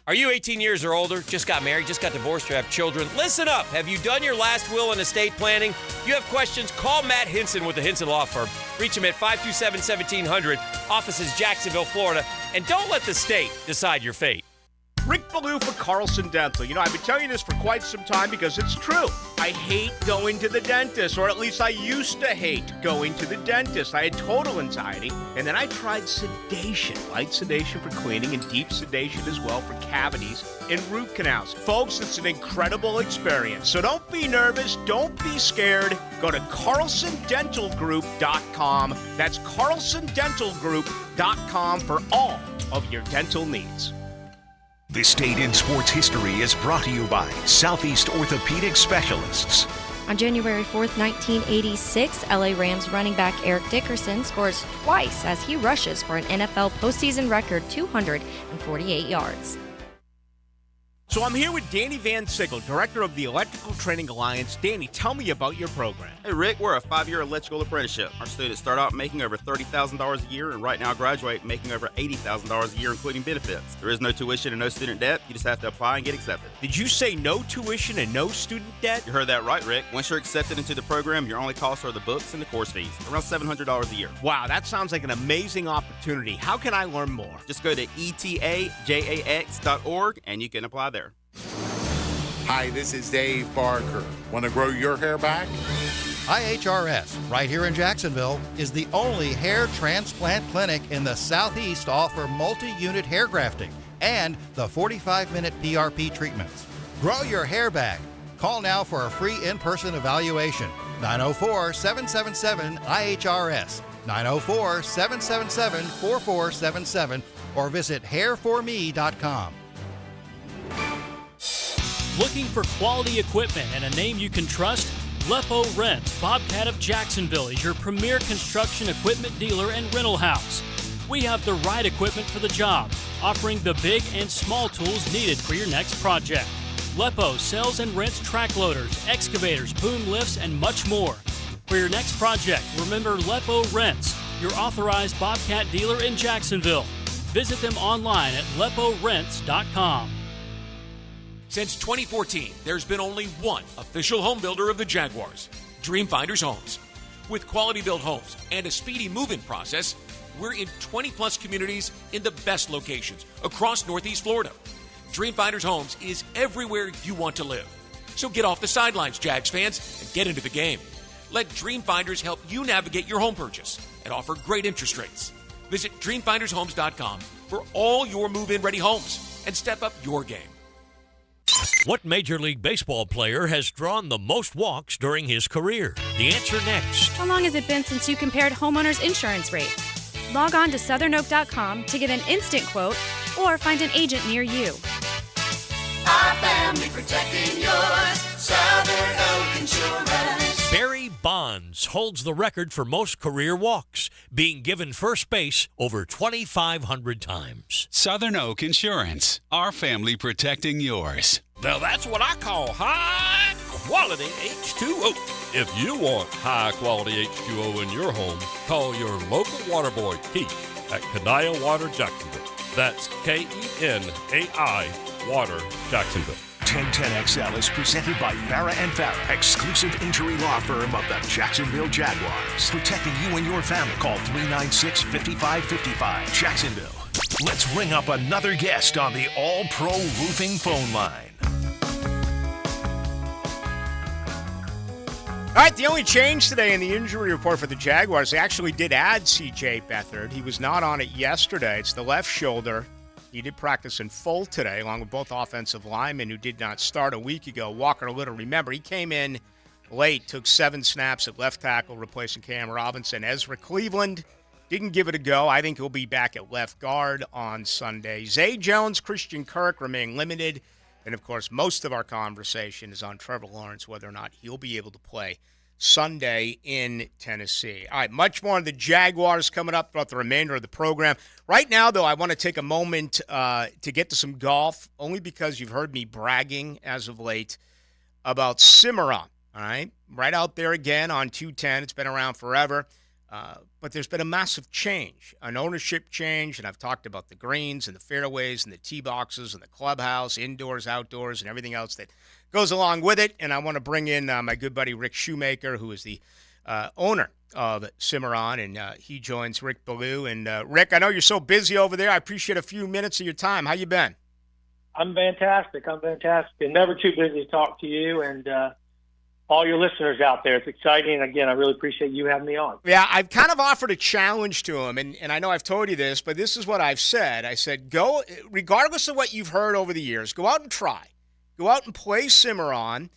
S17: Are you 18 years or older, just got married, just got divorced, or have children? Listen up. Have you done your last will and estate planning? You have questions? Call Matt Hinson with the Hinson Law Firm. Reach him at 527-1700. Office is Jacksonville, Florida. And don't let the state decide your fate.
S2: Rick Ballou for Carlson Dental. I've been telling you this for quite some time because it's true. I hate going to the dentist, or at least I used to hate going to the dentist. I had total anxiety, and then I tried sedation. Light sedation for cleaning and deep sedation as well for cavities and root canals. Folks, it's an incredible experience. So don't be nervous. Don't be scared. Go to carlsondentalgroup.com. That's carlsondentalgroup.com for all of your dental needs.
S1: This Date in Sports History is brought to you by Southeast Orthopedic Specialists.
S18: On January 4th, 1986, LA Rams running back Eric Dickerson scores twice as he rushes for an NFL postseason record 248 yards.
S2: So I'm here with Danny Van Sickle, Director of the Electrical Training Alliance. Danny, tell me about your program.
S19: Hey, Rick, we're a 5-year electrical apprenticeship. Our students start out making over $30,000 a year and right now graduate making over $80,000 a year, including benefits. There is no tuition and no student debt. You just have to apply and get accepted.
S2: Did you say no tuition and no student debt?
S19: You heard that right, Rick. Once you're accepted into the program, your only costs are the books and the course fees, around $700 a year.
S2: Wow, that sounds like an amazing opportunity. How can I learn more?
S19: Just go to etajax.org and you can apply there.
S20: Hi, this is Dave Barker. Want to grow your hair back?
S21: IHRS, right here in Jacksonville, is the only hair transplant clinic in the Southeast to offer multi-unit hair grafting and the 45-minute PRP treatments. Grow your hair back. Call now for a free in-person evaluation. 904-777-IHRS, 904-777-4477, or visit hairforme.com.
S22: Looking for quality equipment and a name you can trust? Lepo Rents, Bobcat of Jacksonville is your premier construction equipment dealer and rental house. We have the right equipment for the job, offering the big and small tools needed for your next project. Lepo sells and rents track loaders, excavators, boom lifts, and much more. For your next project, remember Lepo Rents, your authorized Bobcat dealer in Jacksonville. Visit them online at leporents.com.
S4: Since 2014, there's been only one official home builder of the Jaguars, Dreamfinders Homes. With quality-built homes and a speedy move-in process, we're in 20-plus communities in the best locations across Northeast Florida. Dreamfinders Homes is everywhere you want to live. So get off the sidelines, Jags fans, and get into the game. Let Dreamfinders help you navigate your home purchase and offer great interest rates. Visit DreamfindersHomes.com for all your move-in ready homes and step up your game.
S5: What Major League Baseball player has drawn the most walks during his career? The answer next.
S6: How long has it been since you compared homeowners' insurance rates? Log on to southernoak.com to get an instant quote or find an agent near you.
S8: Our family protecting yours. Southern Oak Insurance.
S5: Barry Bonds holds the record for most career walks, being given first base over 2,500 times.
S7: Southern Oak Insurance. Our family protecting yours.
S23: Now that's what I call high quality H2O. If you want high quality H2O in your home, call your local water boy, Keith, at Kenai Water Jacksonville. That's KENAI Water Jacksonville.
S1: 1010XL is presented by Farah and Farah, exclusive injury law firm of the Jacksonville Jaguars. Protecting you and your family. Call 396-5555. Jacksonville. Let's ring up another guest on the All-Pro Roofing phone line.
S2: All right, the only change today in the injury report for the Jaguars, they actually did add C.J. Beathard. He was not on it yesterday. It's the left shoulder. He did practice in full today, along with both offensive linemen who did not start a week ago. Walker Little, remember, he came in late, took 7 snaps at left tackle, replacing Cam Robinson. Ezra Cleveland didn't give it a go. I think he'll be back at left guard on Sunday. Zay Jones, Christian Kirk remain limited. And, of course, most of our conversation is on Trevor Lawrence, whether or not he'll be able to play Sunday in Tennessee. All right, much more on the Jaguars coming up throughout the remainder of the program. Right now, though, I want to take a moment to get to some golf, only because you've heard me bragging as of late about Cimarron, all right? Right out there again on 210. It's been around forever. But there's been a massive change, an ownership change, and I've talked about the greens and the fairways and the tee boxes and the clubhouse, indoors, outdoors, and everything else that goes along with it. And I want to bring in my good buddy Rick Shoemaker, who is the owner of Cimarron, and he joins Rick Ballou. And Rick, I know you're so busy over there. I appreciate a few minutes of your time. How you been?
S24: I'm fantastic. And never too busy to talk to you and all your listeners out there. It's exciting. Again, I really appreciate you having me on.
S2: Yeah, I've kind of offered a challenge to him, and I know I've told you this, but this is what I've said. I said, go, regardless of what you've heard over the years, go out and try. Go out and play Cimarron,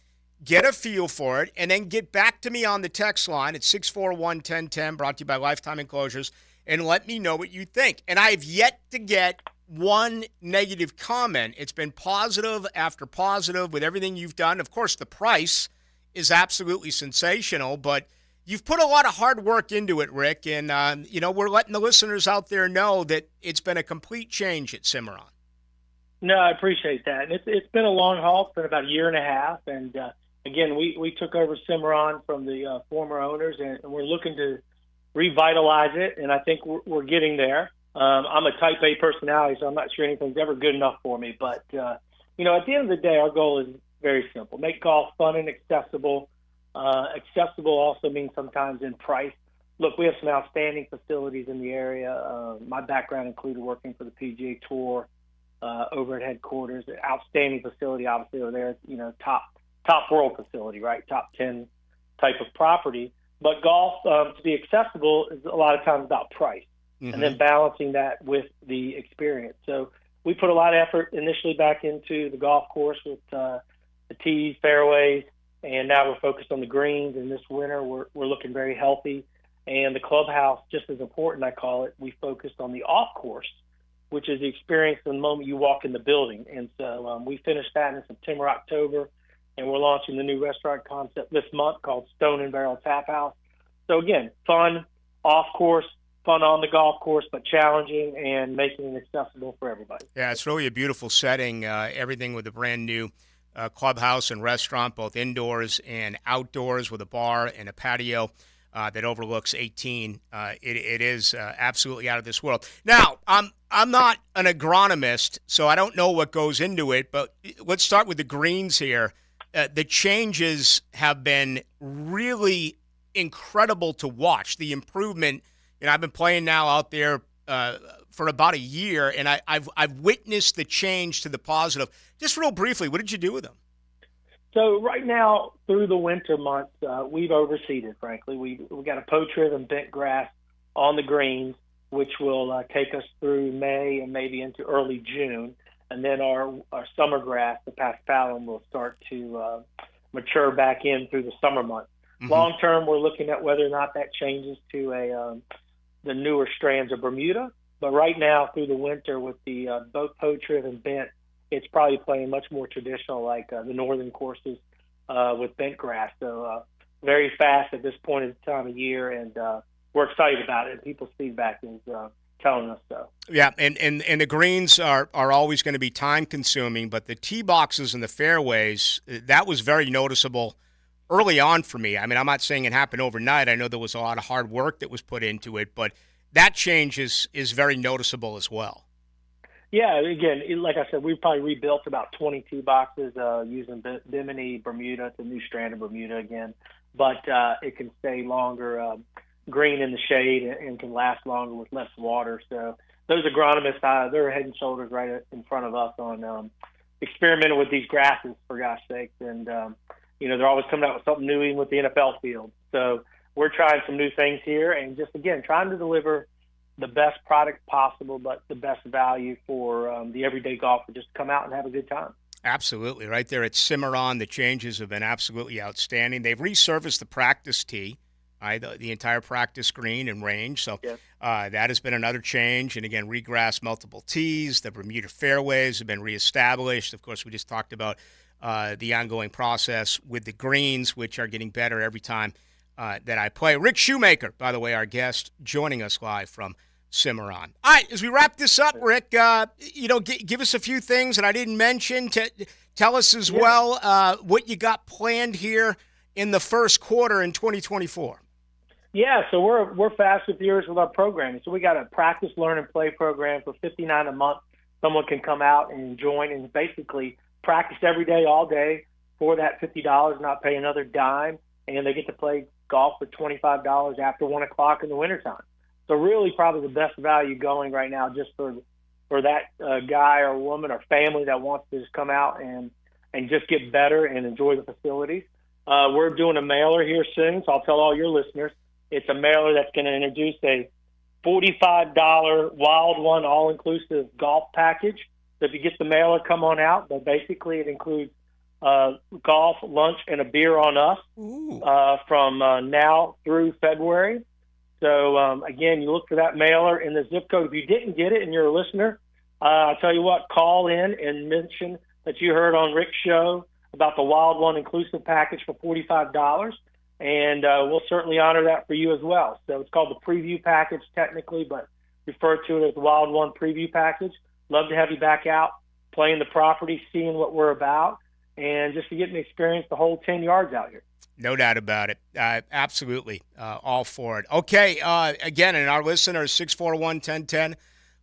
S2: get a feel for it, and then get back to me on the text line at 641-1010, brought to you by Lifetime Enclosures, and let me know what you think. And I've yet to get one negative comment. It's been positive after positive with everything you've done. Of course, the price is absolutely sensational, but you've put a lot of hard work into it, Rick, and, we're letting the listeners out there know that it's been a complete change at Cimarron.
S24: No, I appreciate that. And it's been a long haul. It's been about a year and a half, and, again, we took over Cimarron from the former owners, and we're looking to revitalize it, and I think we're getting there. I'm a type A personality, so I'm not sure anything's ever good enough for me, but, at the end of the day, our goal is very simple. Make golf fun and accessible. Accessible also means sometimes in price. Look, we have some outstanding facilities in the area. My background included working for the PGA Tour over at headquarters. Outstanding facility, obviously, over there. Top world facility, right? Top 10 type of property. But golf, to be accessible, is a lot of times about price, and then balancing that with the experience. So we put a lot of effort initially back into the golf course with the tees, fairways, and now we're focused on the greens. And this winter, we're looking very healthy. And the clubhouse, just as important, I call it, we focused on the off course, which is the experience the moment you walk in the building. And so we finished that in September, October, and we're launching the new restaurant concept this month called Stone and Barrel Tap House. So again, fun off course, fun on the golf course, but challenging and making it accessible for everybody.
S2: Yeah, it's really a beautiful setting. Everything with a brand new clubhouse and restaurant, both indoors and outdoors, with a bar and a patio. that overlooks 18. It is absolutely out of this world. Now, I'm not an agronomist, so I don't know what goes into it, but let's start with the greens here. The changes have been really incredible to watch. The improvement, I've been playing now out there for about a year, and I've witnessed the change to the positive. Just real briefly, what did you do with them?
S24: So right now, through the winter months, we've overseeded, frankly. We got a poach-rib and bent grass on the greens, which will take us through May and maybe into early June. And then our summer grass, the paspalum, will start to mature back in through the summer months. Mm-hmm. Long term, we're looking at whether or not that changes to the newer strands of Bermuda. But right now, through the winter, with the both poach-rib and bent, it's probably playing much more traditional, like the northern courses with bent grass. So very fast at this point in the time of year, and we're excited about it. People's feedback is telling us so.
S2: Yeah, and the greens are always going to be time-consuming, but the tee boxes and the fairways, that was very noticeable early on for me. I mean, I'm not saying it happened overnight. I know there was a lot of hard work that was put into it, but that change is very noticeable as well.
S24: Yeah, again, like I said, we've probably rebuilt about 22 boxes using Bimini Bermuda. It's a new strand of Bermuda again, but it can stay longer green in the shade and can last longer with less water. So those agronomists, they're head and shoulders right in front of us on experimenting with these grasses, for gosh sakes. And, they're always coming out with something new, even with the NFL field. So we're trying some new things here and just, again, trying to deliver the best product possible, but the best value for the everyday golfer, just to come out and have a good time.
S2: Absolutely. Right there at Cimarron, the changes have been absolutely outstanding. They've resurfaced the practice tee, right, the entire practice green and range. So
S24: yes.
S2: That has been another change. And, again, regrass multiple tees. The Bermuda fairways have been reestablished. Of course, we just talked about the ongoing process with the greens, which are getting better every time that I play. Rick Shoemaker, by the way, our guest, joining us live from Cimarron. All right, as we wrap this up, Rick, give us a few things that I didn't mention. Tell us as well what you got planned here in the first quarter in 2024.
S24: Yeah, so we're fast with years with our programming. So we got a practice, learn, and play program for $59 a month. Someone can come out and join and basically practice every day, all day for that $50, not pay another dime, and they get to play golf for $25 after 1 o'clock in the wintertime. So really probably the best value going right now just for that guy or woman or family that wants to just come out and just get better and enjoy the facilities. We're doing a mailer here soon, so I'll tell all your listeners. It's a mailer that's going to introduce a $45 Wild One all-inclusive golf package. So if you get the mailer, come on out. But basically it includes golf, lunch, and a beer on us from now through February. So, again, you look for that mailer in the zip code. If you didn't get it and you're a listener, I'll tell you what, call in and mention that you heard on Rick's show about the Wild One inclusive package for $45, and we'll certainly honor that for you as well. So it's called the preview package technically, but refer to it as the Wild One preview package. Love to have you back out, playing the property, seeing what we're about, and just to get an experience the whole 10 yards out here.
S2: No doubt about it. Absolutely. All for it. Okay. Again, and our listeners, 641-1010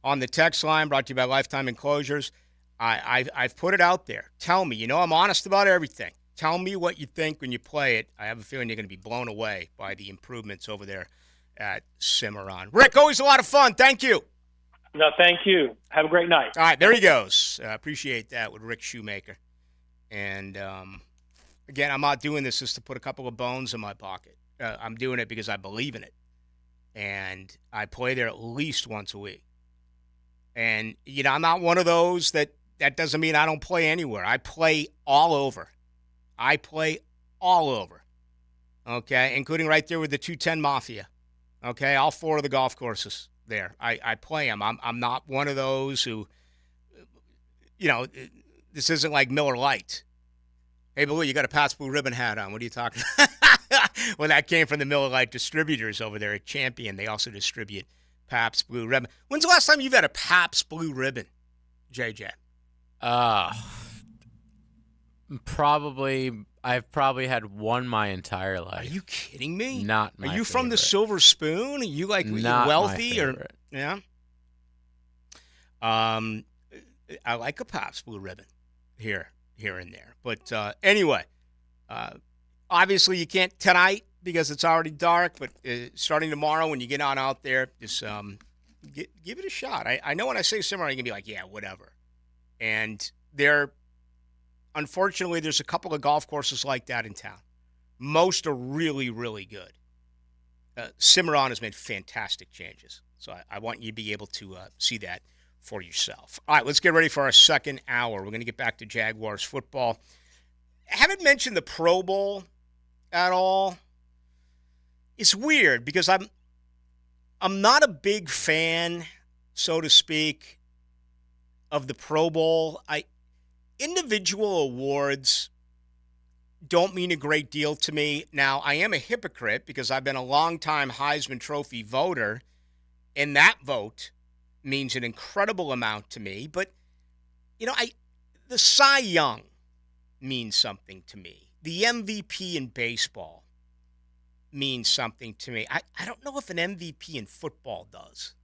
S2: on the text line, brought to you by Lifetime Enclosures. I've put it out there. Tell me. I'm honest about everything. Tell me what you think when you play it. I have a feeling you're going to be blown away by the improvements over there at Cimarron. Rick, always a lot of fun. Thank you.
S24: No, thank you. Have a great night.
S2: All right. There he goes. Appreciate that with Rick Shoemaker. And, again, I'm not doing this just to put a couple of bones in my pocket. I'm doing it because I believe in it. And I play there at least once a week. And, I'm not one of those that doesn't mean I don't play anywhere. I play all over. Okay, including right there with the 210 Mafia. Okay, all 4 of the golf courses there. I play them. I'm not one of those who, this isn't like Miller Lite. Hey, Ballou, you got a Pabst Blue Ribbon hat on. What are you talking about? Well, that came from the Miller Lite distributors over there at Champion. They also distribute Pabst Blue Ribbon. When's the last time you've had a Pabst Blue Ribbon, JJ?
S3: I've probably had one my entire life.
S2: Are you kidding me?
S3: Not
S2: Are
S3: my
S2: you from the
S3: favorite.
S2: Silver Spoon? Are you like
S3: Not
S2: wealthy
S3: my
S2: or
S3: favorite.
S2: yeah? I like a Pops Blue Ribbon here and there. But anyway, obviously you can't tonight because it's already dark. But starting tomorrow, when you get on out there, just give it a shot. I know when I say Cimarron, you can be like, yeah, whatever. And unfortunately, there's a couple of golf courses like that in town. Most are really, really good. Cimarron has made fantastic changes. So I want you to be able to see that for yourself. All right, let's get ready for our second hour. We're going to get back to Jaguars football. I haven't mentioned the Pro Bowl at all. It's weird because I'm not a big fan, so to speak, of the Pro Bowl. Individual awards don't mean a great deal to me. Now, I am a hypocrite because I've been a longtime Heisman Trophy voter, and that vote means an incredible amount to me. But, the Cy Young means something to me. The MVP in baseball means something to me. I don't know if an MVP in football does.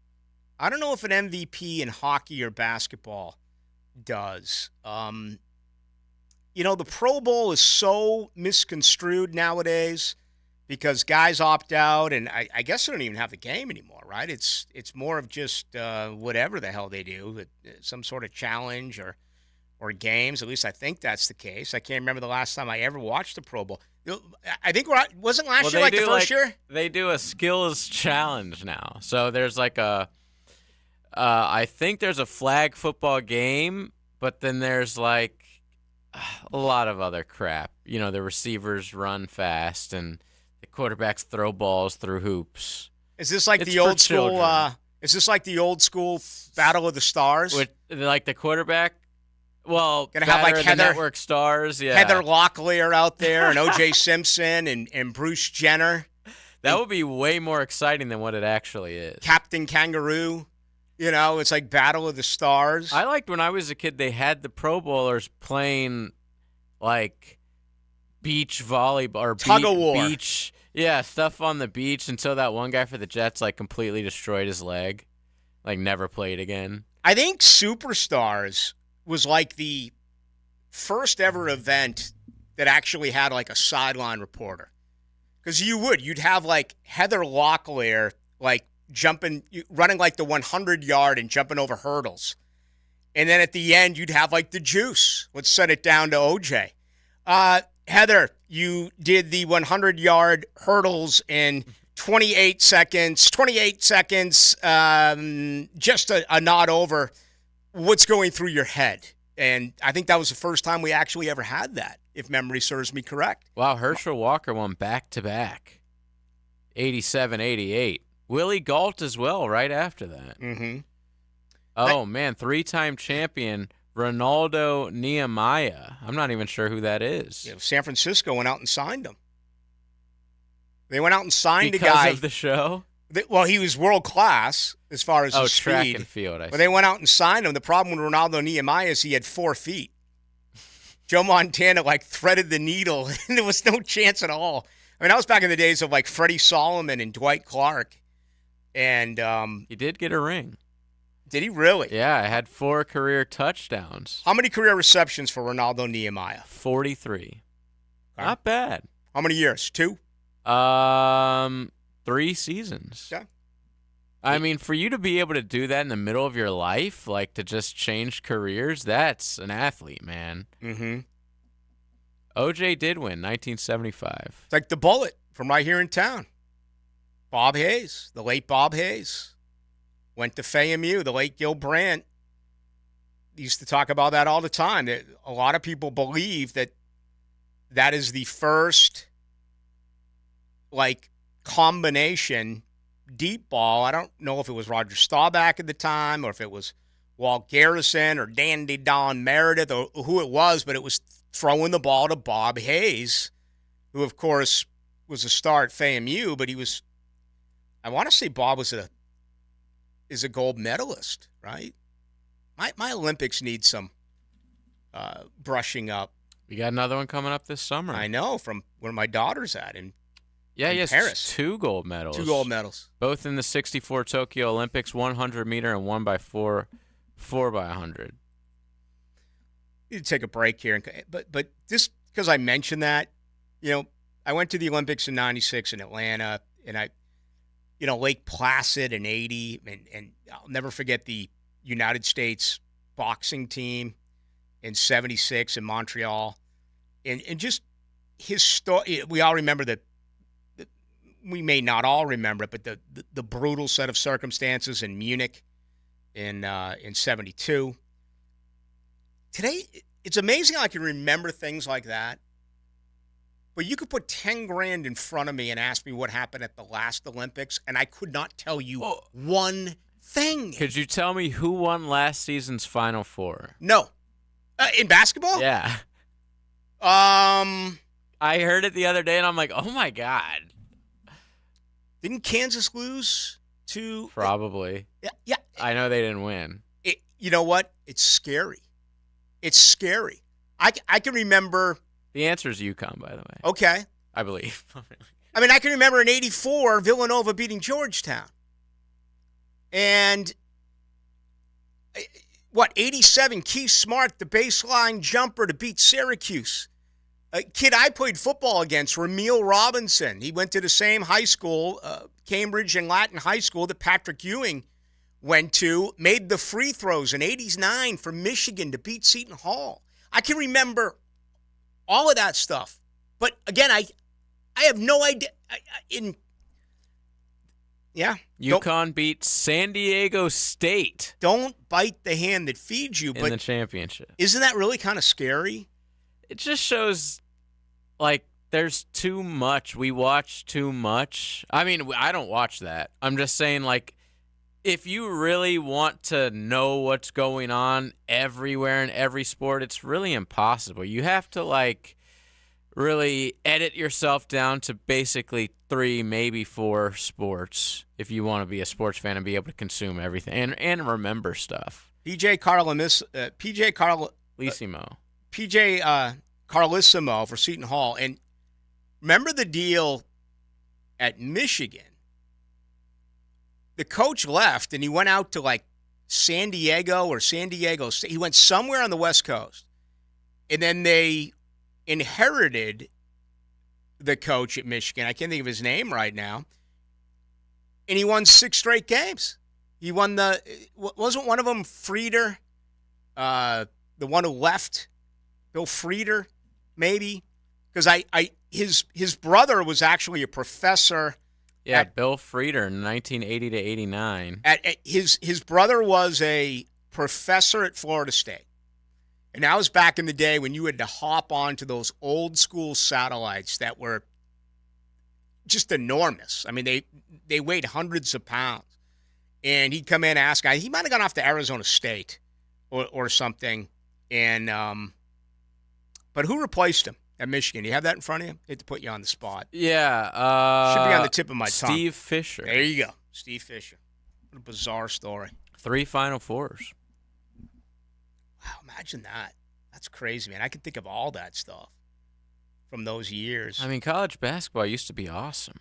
S2: I don't know if an MVP in hockey or basketball does. The Pro Bowl is so misconstrued nowadays because guys opt out, and I guess they don't even have the game anymore, right? It's more of just whatever the hell they do, some sort of challenge or games. At least I think that's the case. I can't remember the last time I ever watched the Pro Bowl. I think wasn't last year the first year?
S3: They do a skills challenge now. So there's I think there's a flag football game, but then there's a lot of other crap. The receivers run fast and the quarterbacks throw balls through hoops.
S2: Is this like the old school? Is this like the old school Battle of the Stars?
S3: With the quarterback? Well,
S2: gonna have like Heather
S3: Network Stars, yeah.
S2: Heather Locklear out there, and O.J. Simpson, and Bruce Jenner.
S3: That would be way more exciting than what it actually is.
S2: Captain Kangaroo. It's like Battle of the Stars.
S3: I liked when I was a kid, they had the Pro Bowlers playing beach volleyball or
S2: tug-of-war.
S3: Beach, stuff on the beach until that one guy for the Jets completely destroyed his leg, never played again.
S2: I think Superstars was the first ever event that actually had a sideline reporter. Because you'd have Heather Locklear jumping, running the 100-yard and jumping over hurdles. And then at the end, you'd have the juice. Let's set it down to OJ. Heather, you did the 100-yard hurdles in 28 seconds. 28 seconds, just a nod over. What's going through your head? And I think that was the first time we actually ever had that, if memory serves me correct.
S3: Wow, Herschel Walker won back-to-back, 87, 88. Willie Gault as well right after that.
S2: Mm-hmm.
S3: Oh, man, three-time champion Ronaldo Nehemiah. I'm not even sure who that is.
S2: Yeah, San Francisco went out and signed him. They went out and signed a guy.
S3: Because of the show?
S2: Well, he was world class as far as his speed.
S3: Track and field.
S2: But they went out and signed him. The problem with Ronaldo Nehemiah is he had 4 feet. Joe Montana threaded the needle, and there was no chance at all. I mean, that was back in the days of Freddie Solomon and Dwight Clark. And
S3: he did get a ring.
S2: Did he really?
S3: Yeah, I had 4 career touchdowns.
S2: How many career receptions for Ronaldo Nehemiah?
S3: 43. Not bad.
S2: How many years? 2?
S3: 3 seasons.
S2: Yeah.
S3: I mean, for you to be able to do that in the middle of your life, to just change careers, that's an athlete, man.
S2: Mm-hmm.
S3: OJ did win, 1975.
S2: It's like the Bullet from right here in town. Bob Hayes, the late Bob Hayes, went to FAMU. The late Gil Brandt used to talk about that all the time. A lot of people believe that is the first, combination deep ball. I don't know if it was Roger Staubach at the time or if it was Walt Garrison or Dandy Don Meredith or who it was, but it was throwing the ball to Bob Hayes, who, of course, was a star at FAMU, but he was, I want to say Bob is a gold medalist, right? My Olympics need some brushing up.
S3: We got another one coming up this summer.
S2: I know, from where my daughter's at in
S3: yes,
S2: Paris.
S3: 2 gold medals.
S2: 2 gold medals.
S3: Both in the 64 Tokyo Olympics, 100 meter and 1x4, 4x100.
S2: Need to take a break here, but just because I mentioned that, I went to the Olympics in '96 in Atlanta, and Lake Placid in '80, and I'll never forget the United States boxing team in '76 in Montreal, and just his story. We all remember we may not all remember it, but the brutal set of circumstances in Munich in '72. Today, it's amazing how I can remember things like that. But you could put 10 grand in front of me and ask me what happened at the last Olympics, and I could not tell you one thing.
S3: Could you tell me who won last season's Final Four?
S2: No. In basketball?
S3: Yeah.
S2: I
S3: heard it the other day, and I'm like, oh, my God.
S2: Didn't Kansas lose to...
S3: Probably.
S2: Yeah.
S3: I know they didn't win.
S2: You know what? It's scary. It's scary. I can remember...
S3: The answer is UConn, by the way.
S2: Okay.
S3: I believe.
S2: I mean, I can remember in '84, Villanova beating Georgetown. And, 87, Keith Smart, the baseline jumper to beat Syracuse. A kid I played football against, Ramil Robinson. He went to the same high school, Cambridge and Latin High School, that Patrick Ewing went to, made the free throws in '89 for Michigan to beat Seton Hall. I can remember all of that stuff. But, again, I have no idea.
S3: UConn beat San Diego State.
S2: Don't bite the hand that feeds you.
S3: In the championship.
S2: Isn't that really kind of scary?
S3: It just shows, there's too much. We watch too much. I mean, I don't watch that. I'm just saying, if you really want to know what's going on everywhere in every sport, it's really impossible. You have to, really edit yourself down to basically 3, maybe 4 sports if you want to be a sports fan and be able to consume everything and remember stuff.
S2: PJ Carlissimo for Seton Hall. And remember the deal at Michigan? The coach left, and he went out to, San Diego or San Diego State. He went somewhere on the West Coast. And then they inherited the coach at Michigan. I can't think of his name right now. And he won 6 straight games. He won wasn't one of them Frieder, the one who left, Bill Frieder, maybe? Because his brother was actually a professor.
S3: Yeah, Bill Frieder in 1980 to 89.
S2: His brother was a professor at Florida State. And that was back in the day when you had to hop onto those old school satellites that were just enormous. I mean, they weighed hundreds of pounds. And he'd come in and ask, he might have gone off to Arizona State or something. And but who replaced him at Michigan? Do you have that in front of you? I hate to put you on the spot.
S3: Yeah.
S2: Should be on the tip of my tongue.
S3: Steve Fisher.
S2: There you go. Steve Fisher. What a bizarre story.
S3: 3 Final Fours.
S2: Wow, imagine that. That's crazy, man. I can think of all that stuff from those years.
S3: I mean, college basketball used to be awesome.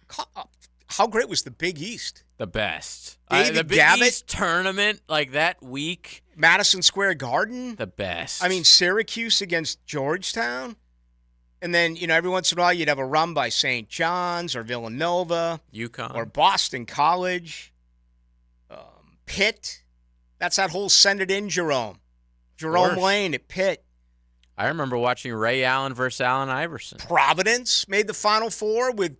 S2: How great was the Big East?
S3: The best.
S2: David
S3: the Big
S2: Gavitt
S3: East tournament, that week.
S2: Madison Square Garden.
S3: The best.
S2: I mean, Syracuse against Georgetown. And then, every once in a while you'd have a run by St. John's or Villanova.
S3: UConn.
S2: Or Boston College. Pitt. That's that whole Send It In, Jerome Lane at Pitt.
S3: I remember watching Ray Allen versus Allen Iverson.
S2: Providence made the Final Four with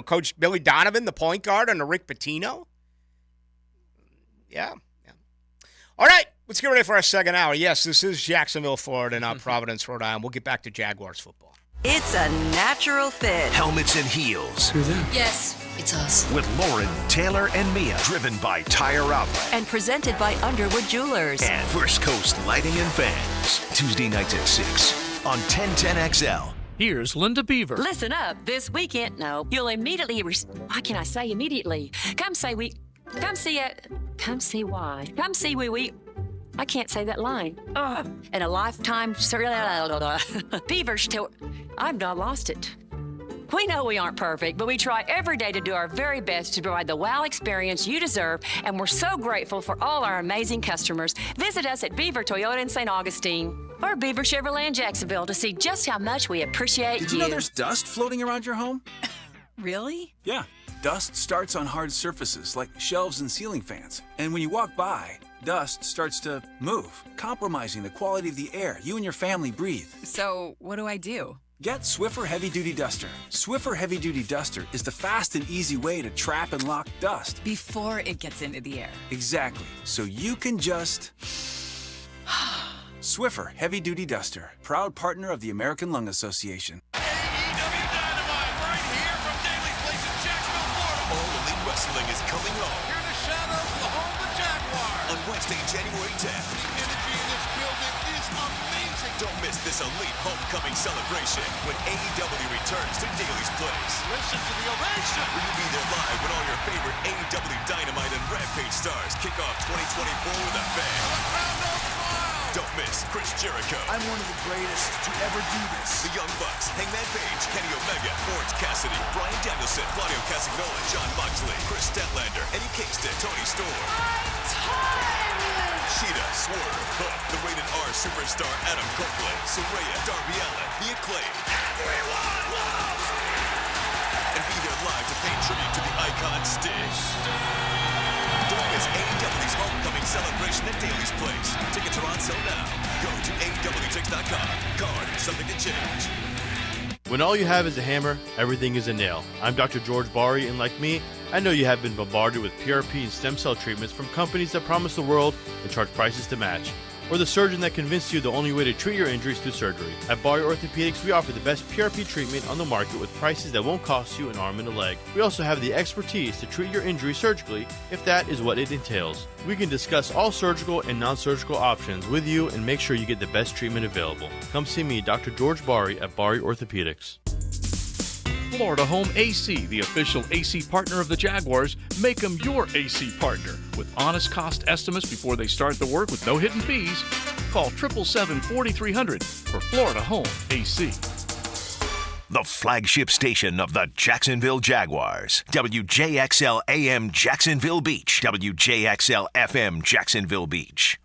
S2: Coach Billy Donovan, the point guard, under Rick Pitino. Yeah. All right, let's get ready for our second hour. Yes, this is Jacksonville, Florida, not Providence, Rhode Island. We'll get back to Jaguars football.
S9: It's a natural fit.
S1: Helmets and heels.
S9: Who's that? Yes, it's us.
S1: With Lauren, Taylor, and Mia. Driven by Tire Outlet.
S9: And presented by Underwood Jewelers.
S1: And First Coast Lighting and Fans. Tuesday nights at 6 on 1010XL.
S22: Here's Linda Beaver.
S9: Listen up. This weekend, you'll immediately, why can I say immediately? Come see why. I can't say that line. And a lifetime Beaver's till I've not lost it. We know we aren't perfect, but we try every day to do our very best to provide the wow experience you deserve, and we're so grateful for all our amazing customers. Visit us at Beaver Toyota in St. Augustine or Beaver Chevrolet in Jacksonville to see just how much we appreciate
S10: Did you know there's dust floating around your home?
S11: Really?
S10: Yeah. Dust starts on hard surfaces like shelves and ceiling fans. And when you walk by, dust starts to move, compromising the quality of the air you and your family breathe.
S11: So, what do I do?
S10: Get Swiffer Heavy Duty Duster. Swiffer Heavy Duty Duster is the fast and easy way to trap and lock dust.
S11: Before it gets into the air.
S10: Exactly. So you can just... Swiffer Heavy Duty Duster, proud partner of the American Lung Association.
S12: Wrestling is coming on. Here in the shadows of the home of the Jaguars. On Wednesday, January 10th. The energy in this building is amazing. Don't miss this elite homecoming celebration when AEW returns to Daly's Place. Listen to the ovation. Will you be there live when all your favorite AEW Dynamite and Rampage stars kick off 2024 with a bang? Don't miss Chris Jericho. I'm one of the greatest to ever do this. The Young Bucks, Hangman Page, Kenny Omega, Orange Cassidy, Bryan Danielson, Claudio Castagnoli, Jon Moxley, Chris Statlander, Eddie Kingston, Tony Storm. Sheeta, Swerve, Hook, the Rated R superstar Adam Copeland, Saraya, Darby Allin, The Acclaim. Everyone loves me! And be there live to pay tribute to the icon Sting. Don't miss AEW's homecoming celebration at Daly's Place. Tickets are on sale now. Go to AEWTix.com. Card subject to change.
S14: When all you have is a hammer, everything is a nail. I'm Dr. George Bari, and like me, I know you have been bombarded with PRP and stem cell treatments from companies that promise the world and charge prices to match. Or the surgeon that convinced you the only way to treat your injuries through surgery. At Bari Orthopedics, we offer the best PRP treatment on the market with prices that won't cost you an arm and a leg. We also have the expertise to treat your injury surgically if that is what it entails. We can discuss all surgical and non-surgical options with you and make sure you get the best treatment available. Come see me, Dr. George Bari at Bari Orthopedics.
S25: Florida Home AC, the official AC partner of the Jaguars. Make them your AC partner with honest cost estimates before they start the work with no hidden fees. Call 777-4300 for Florida Home AC.
S1: The flagship station of the Jacksonville Jaguars. WJXL AM Jacksonville Beach. WJXL FM Jacksonville Beach.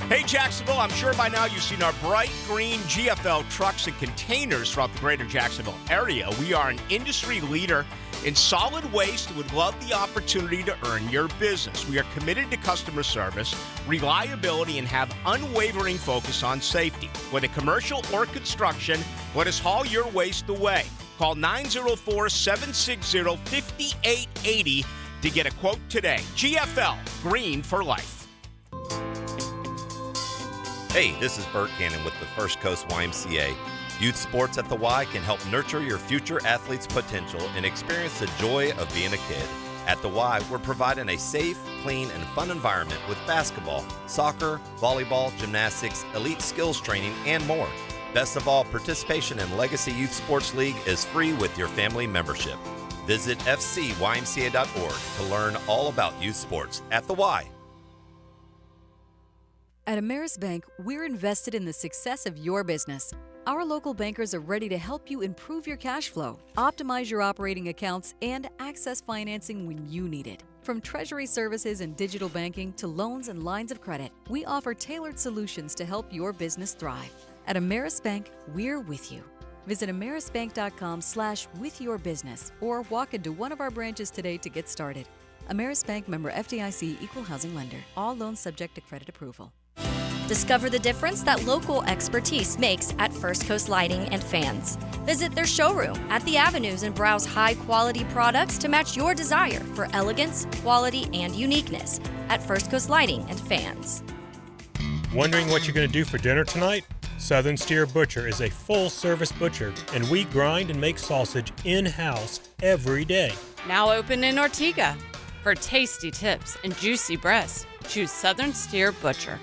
S2: Hey, Jacksonville, I'm sure by now you've seen our bright green GFL trucks and containers throughout the greater Jacksonville area. We are an industry leader in solid waste and would love the opportunity to earn your business. We are committed to customer service, reliability, and have unwavering focus on safety. Whether commercial or construction, let us haul your waste away. Call 904-760-5880 to get a quote today. GFL, green for life.
S26: Hey, this is Bert Cannon with the First Coast YMCA. Youth sports at the Y can help nurture your future athlete's potential and experience the joy of being a kid. At the Y, we're providing a safe, clean, and fun environment with basketball, soccer, volleyball, gymnastics, elite skills training, and more. Best of all, participation in Legacy Youth Sports League is free with your family membership. Visit fcymca.org to learn all about youth sports at the Y.
S27: At Ameris Bank, we're invested in the success of your business. Our local bankers are ready to help you improve your cash flow, optimize your operating accounts, and access financing when you need it. From treasury services and digital banking to loans and lines of credit, we offer tailored solutions to help your business thrive. At Ameris Bank, we're with you. Visit amerisbank.com/withyourbusiness or walk into one of our branches today to get started. Ameris Bank, member FDIC, equal housing lender. All loans subject to credit approval.
S18: Discover the difference that local expertise makes at First Coast Lighting and Fans. Visit their showroom at the Avenues and browse high-quality products to match your desire for elegance, quality, and uniqueness at First Coast Lighting and Fans.
S28: Wondering what you're going to do for dinner tonight? Southern Steer Butcher is a full-service butcher, and we grind and make sausage in-house every day.
S29: Now open in Ortega. For tasty tips and juicy breasts, choose Southern Steer Butcher.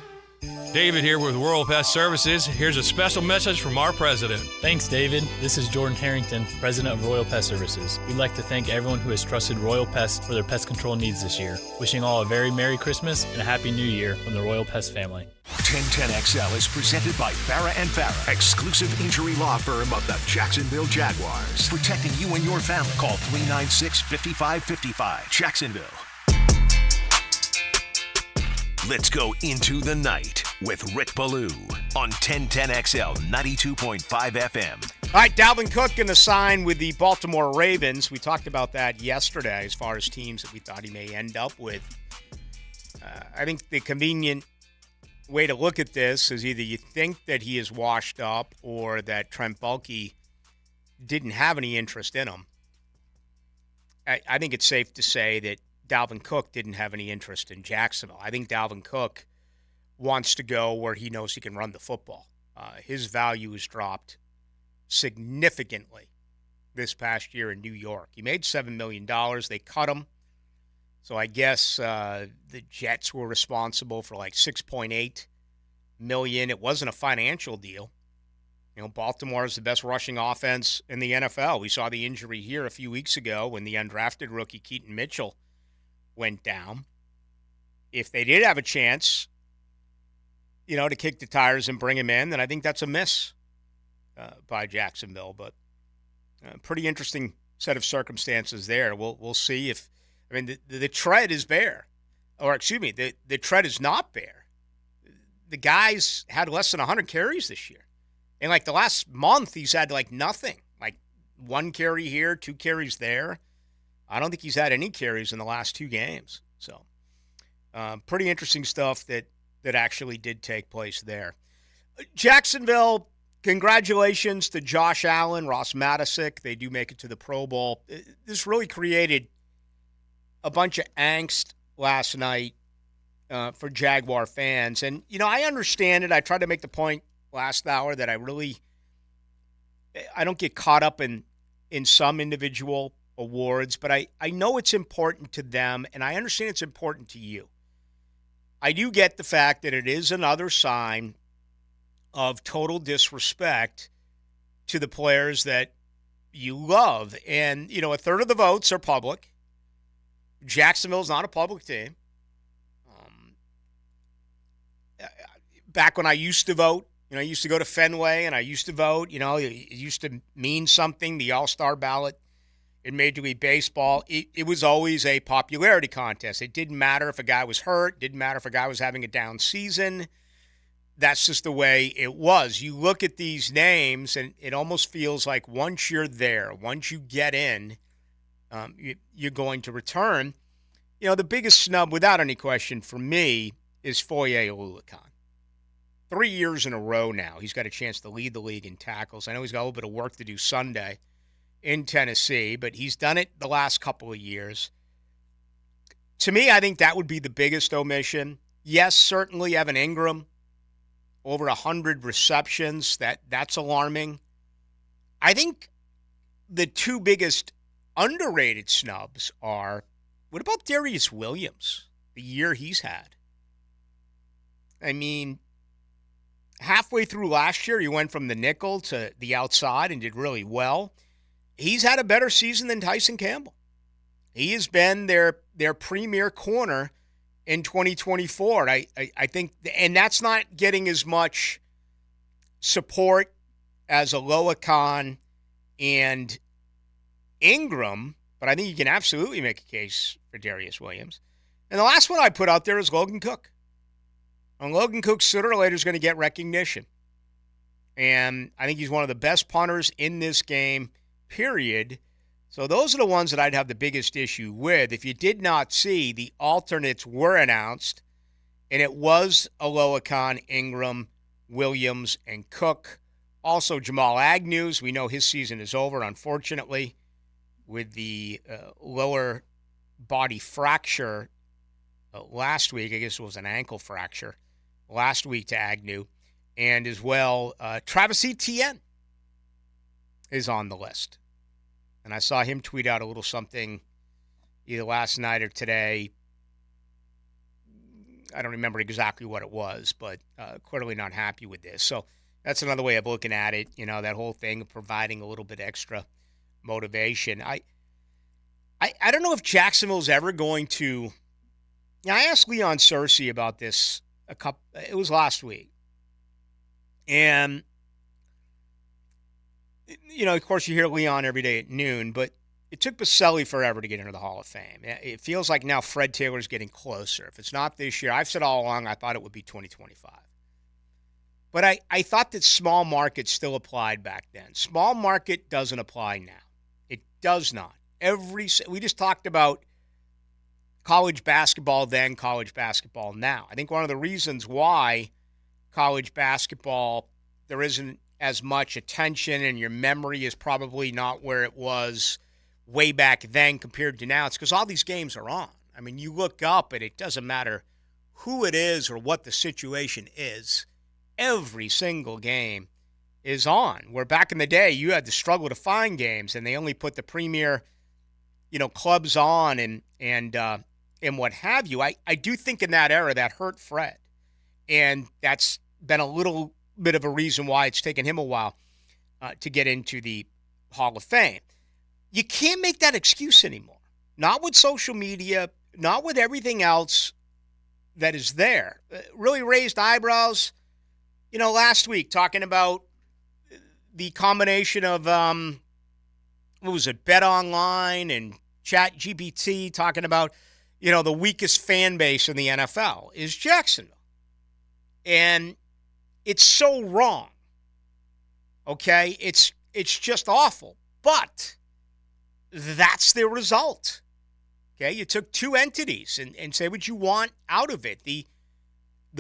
S4: David here with Royal Pest Services. Here's a special message from our president.
S13: Thanks, David. This is Jordan Harrington, president of Royal Pest Services. We'd like to thank everyone who has trusted Royal Pest for their pest control needs this year. Wishing all a very Merry Christmas and a Happy New Year from the Royal Pest family.
S1: 1010XL is presented by Barra & Farah, exclusive injury law firm of the Jacksonville Jaguars. Protecting you and your family. Call 396-5555. Jacksonville. Let's go into the night with Rick Ballou on 1010XL 92.5 FM.
S2: All right, Dalvin Cook going to sign with the Baltimore Ravens. We talked about that yesterday as far as teams that we thought he may end up with. I think the convenient way to look at this is either you think that he is washed up or that Trent Baalke didn't have any interest in him. I think it's safe to say that Dalvin Cook didn't have any interest in Jacksonville. I think Dalvin Cook wants to go where he knows he can run the football. His value has dropped significantly this past year in New York. He made $7 million. They cut him. So I guess the Jets were responsible for like $6.8 million. It wasn't a financial deal. You know, Baltimore is the best rushing offense in the NFL. We saw the injury here a few weeks ago when the undrafted rookie Keaton Mitchell went down. If they did have a chance, you know, to kick the tires and bring him in, then I think that's a miss by Jacksonville. But pretty interesting set of circumstances there. We'll see if, I mean, the tread is bare. Or, excuse me, the tread is not bare. The guy's had less than 100 carries this year. In, like, the last month, he's had, like, nothing. Like, 1 carry here, 2 carries there. I don't think he's had any carries in the last 2 games. So, pretty interesting stuff that actually did take place there. Jacksonville, congratulations to Josh Allen, Ross Matisic. They do make it to the Pro Bowl. This really created a bunch of angst last night for Jaguar fans. And, you know, I understand it. I tried to make the point last hour that I don't get caught up in some individual awards, but I know it's important to them, and I understand it's important to you. I do get the fact that it is another sign of total disrespect to the players that you love. And, you know, a third of the votes are public. Jacksonville's not a public team. Back when I used to vote, you know, I used to go to Fenway and I used to vote, you know, it used to mean something, the All-Star ballot in Major League Baseball. It was always a popularity contest. It didn't matter if a guy was hurt. Didn't matter if a guy was having a down season. That's just the way it was. You look at these names, and it almost feels like once you're there, once you get in, you're going to return. You know, the biggest snub, without any question, for me, is Foye Oluokun. 3 years in a row now, he's got a chance to lead the league in tackles. I know he's got a little bit of work to do Sunday in Tennessee, but he's done it the last couple of years. To me, I think that would be the biggest omission. Yes, certainly Evan Ingram, over 100 receptions. That's alarming. I think the 2 biggest underrated snubs are, what about Darius Williams, the year he's had? I mean, halfway through last year, he went from the nickel to the outside and did really well. He's had a better season than Tyson Campbell. He has been their premier corner in 2024. I think, and that's not getting as much support as Oluokun and Ingram, but I think you can absolutely make a case for Darius Williams. And the last one I put out there is Logan Cook. And Logan Cook sooner or later is going to get recognition. And I think he's one of the best punters in this game, period. So those are the ones that I'd have the biggest issue with. If you did not see, the alternates were announced, and it was Oluokun, Ingram, Williams, and Cook. Also, Jamal Agnews. We know his season is over, unfortunately, with the lower body fracture last week. I guess it was an ankle fracture last week to Agnew. And as well, Travis Etienne is on the list. And I saw him tweet out a little something either last night or today. I don't remember exactly what it was, but clearly not happy with this. So that's another way of looking at it. That whole thing of providing a little bit extra motivation. I don't know if Jacksonville's ever going to. I asked Leon Searcy about this it was last week. And, of course, you hear Leon every day at noon, but it took Baselli forever to get into the Hall of Fame. It feels like now Fred Taylor's getting closer. If it's not this year, I've said all along I thought it would be 2025. But I thought that small market still applied back then. Small market doesn't apply now. It does not. We just talked about college basketball then, college basketball now. I think one of the reasons why college basketball, there isn't as much attention and your memory is probably not where it was way back then compared to now. It's because all these games are on. I mean, you look up and it doesn't matter who it is or what the situation is. Every single game is on. Where back in the day, you had to struggle to find games and they only put the premier, clubs on and what have you. I do think in that era that hurt Fred. And that's been a little bit of a reason why it's taken him a while to get into the Hall of Fame. You can't make that excuse anymore. Not with social media, not with everything else that is there. Really raised eyebrows, last week talking about the combination of, Bet Online and Chat GPT talking about, the weakest fan base in the NFL is Jacksonville. And it's so wrong. Okay? It's just awful. But that's the result. Okay? You took two entities and say what you want out of it. The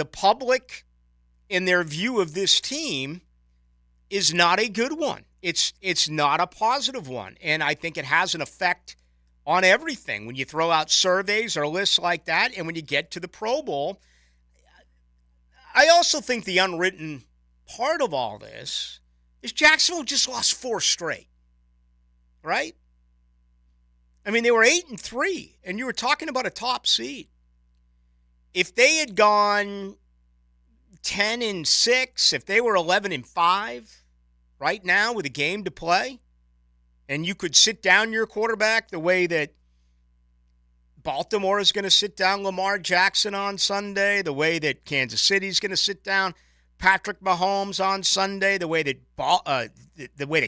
S2: public, in their view of this team, is not a good one. It's not a positive one. And I think it has an effect on everything when you throw out surveys or lists like that and when you get to the Pro Bowl. I also think the unwritten part of all this is Jacksonville just lost 4 straight, right? I mean, they were 8-3, and you were talking about a top seed. If they had gone 10-6, if they were 11-5 right now with a game to play, and you could sit down your quarterback the way that Baltimore is going to sit down Lamar Jackson on Sunday, the way that Kansas City is going to sit down Patrick Mahomes on Sunday, the way that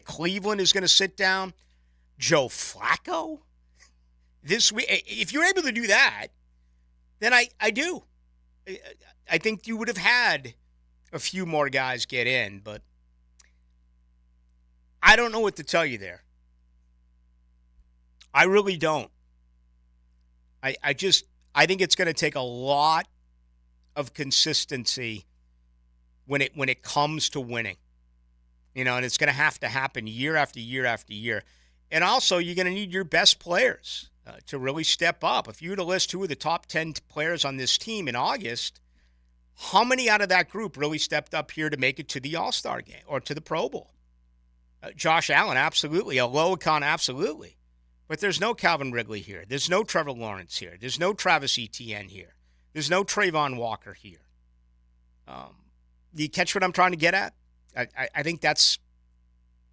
S2: Cleveland is going to sit down Joe Flacco this week. If you're able to do that, then I do. I think you would have had a few more guys get in, but I don't know what to tell you there. I really don't. I think it's going to take a lot of consistency when it comes to winning. And it's going to have to happen year after year after year. And also, you're going to need your best players to really step up. If you were to list who are the top 10 players on this team in August, how many out of that group really stepped up here to make it to the All-Star game or to the Pro Bowl? Josh Allen, absolutely. Alokan, absolutely. But there's no Calvin Ridley here. There's no Trevor Lawrence here. There's no Travis Etienne here. There's no Trayvon Walker here. Do you catch what I'm trying to get at? I think that's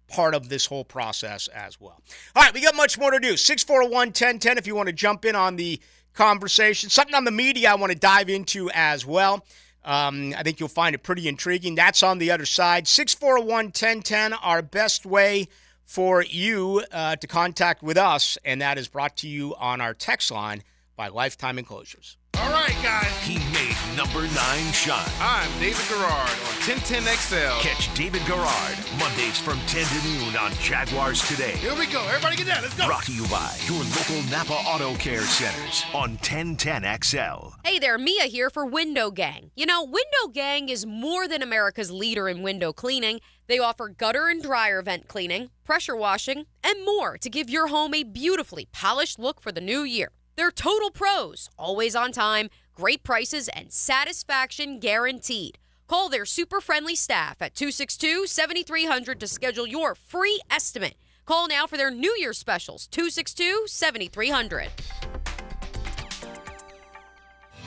S2: part of this whole process as well. All right, we got much more to do. 641-1010 if you want to jump in on the conversation. Something on the media I want to dive into as well. I think you'll find it pretty intriguing. That's on the other side. 641-1010, our best way for you to contact with us, and that is brought to you on our text line by Lifetime Enclosures.
S6: All right, guys.
S1: He made number 9 shine.
S6: I'm David Garrard on 1010XL.
S1: Catch David Garrard Mondays from 10 to noon on Jaguars Today.
S6: Here we go. Everybody get down. Let's go.
S1: Brought to you by your local Napa Auto Care Centers on 1010XL.
S8: Hey there, Mia here for Window Gang. Window Gang is more than America's leader in window cleaning. They offer gutter and dryer vent cleaning, pressure washing, and more to give your home a beautifully polished look for the new year. They're total pros, always on time, great prices, and satisfaction guaranteed. Call their super friendly staff at 262-7300 to schedule your free estimate. Call now for their New Year's specials, 262-7300.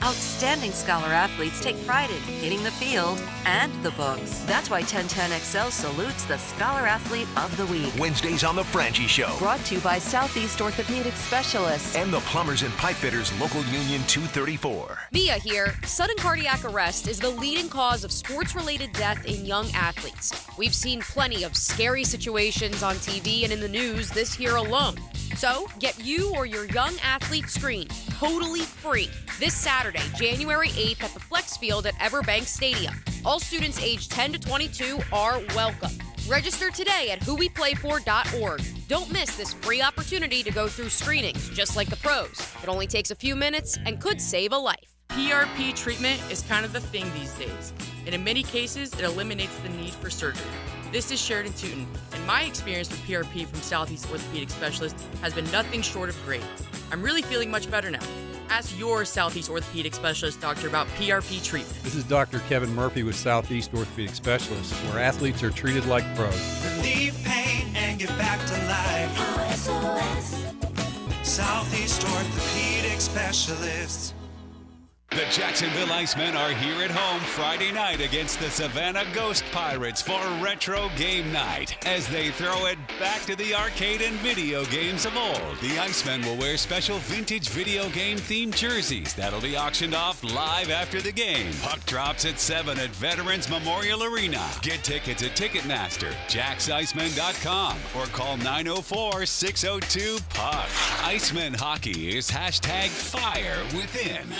S5: Outstanding scholar athletes take pride in hitting the field and the books. That's why 1010XL salutes the Scholar Athlete of the Week.
S1: Wednesdays on The Frangie Show.
S5: Brought to you by Southeast Orthopedic Specialists.
S1: And the Plumbers and Pipe Fitters Local Union 234.
S8: Mia here. Sudden cardiac arrest is the leading cause of sports-related death in young athletes. We've seen plenty of scary situations on TV and in the news this year alone. So, get you or your young athlete screened totally free this Saturday, January 8th at the Flex Field at Everbank Stadium. All students aged 10 to 22 are welcome. Register today at whoweplayfor.org. Don't miss this free opportunity to go through screenings, just like the pros. It only takes a few minutes and could save a life.
S7: PRP treatment is kind of the thing these days, and in many cases, it eliminates the need for surgery. This is Sheridan Tootin, and my experience with PRP from Southeast Orthopedic Specialists has been nothing short of great. I'm really feeling much better now. Ask your Southeast Orthopedic Specialist doctor about PRP treatment.
S15: This is Dr. Kevin Murphy with Southeast Orthopedic Specialists, where athletes are treated like pros.
S16: Relieve pain and get back to life. SOS. Southeast Orthopedic Specialists.
S17: The Jacksonville Icemen are here at home Friday night against the Savannah Ghost Pirates for Retro Game Night. As they throw it back to the arcade and video games of old, the Icemen will wear special vintage video game themed jerseys that'll be auctioned off live after the game. Puck drops at 7 at Veterans Memorial Arena. Get tickets at Ticketmaster, JacksIcemen.com, or call 904-602-PUCK. Icemen hockey is #FireWithin.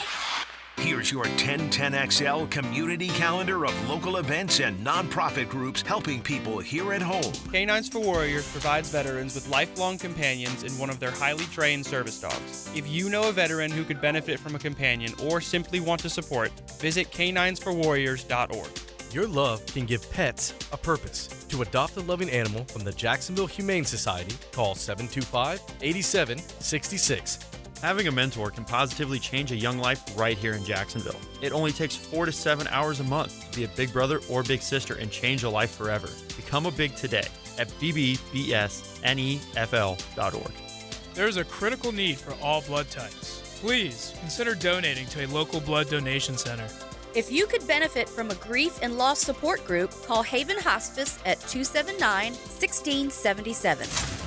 S1: Here's your 1010XL community calendar of local events and nonprofit groups helping people here at home.
S19: Canines for Warriors provides veterans with lifelong companions in one of their highly trained service dogs. If you know a veteran who could benefit from a companion or simply want to support, visit caninesforwarriors.org.
S20: Your love can give pets a purpose. To adopt a loving animal from the Jacksonville Humane Society, call 725-8766.
S14: Having a mentor can positively change a young life right here in Jacksonville. It only takes 4 to 7 hours a month to be a big brother or big sister and change a life forever. Become a big today at bbbsnefl.org.
S21: There's a critical need for all blood types. Please consider donating to a local blood donation center.
S18: If you could benefit from a grief and loss support group, call Haven Hospice at 279-1677.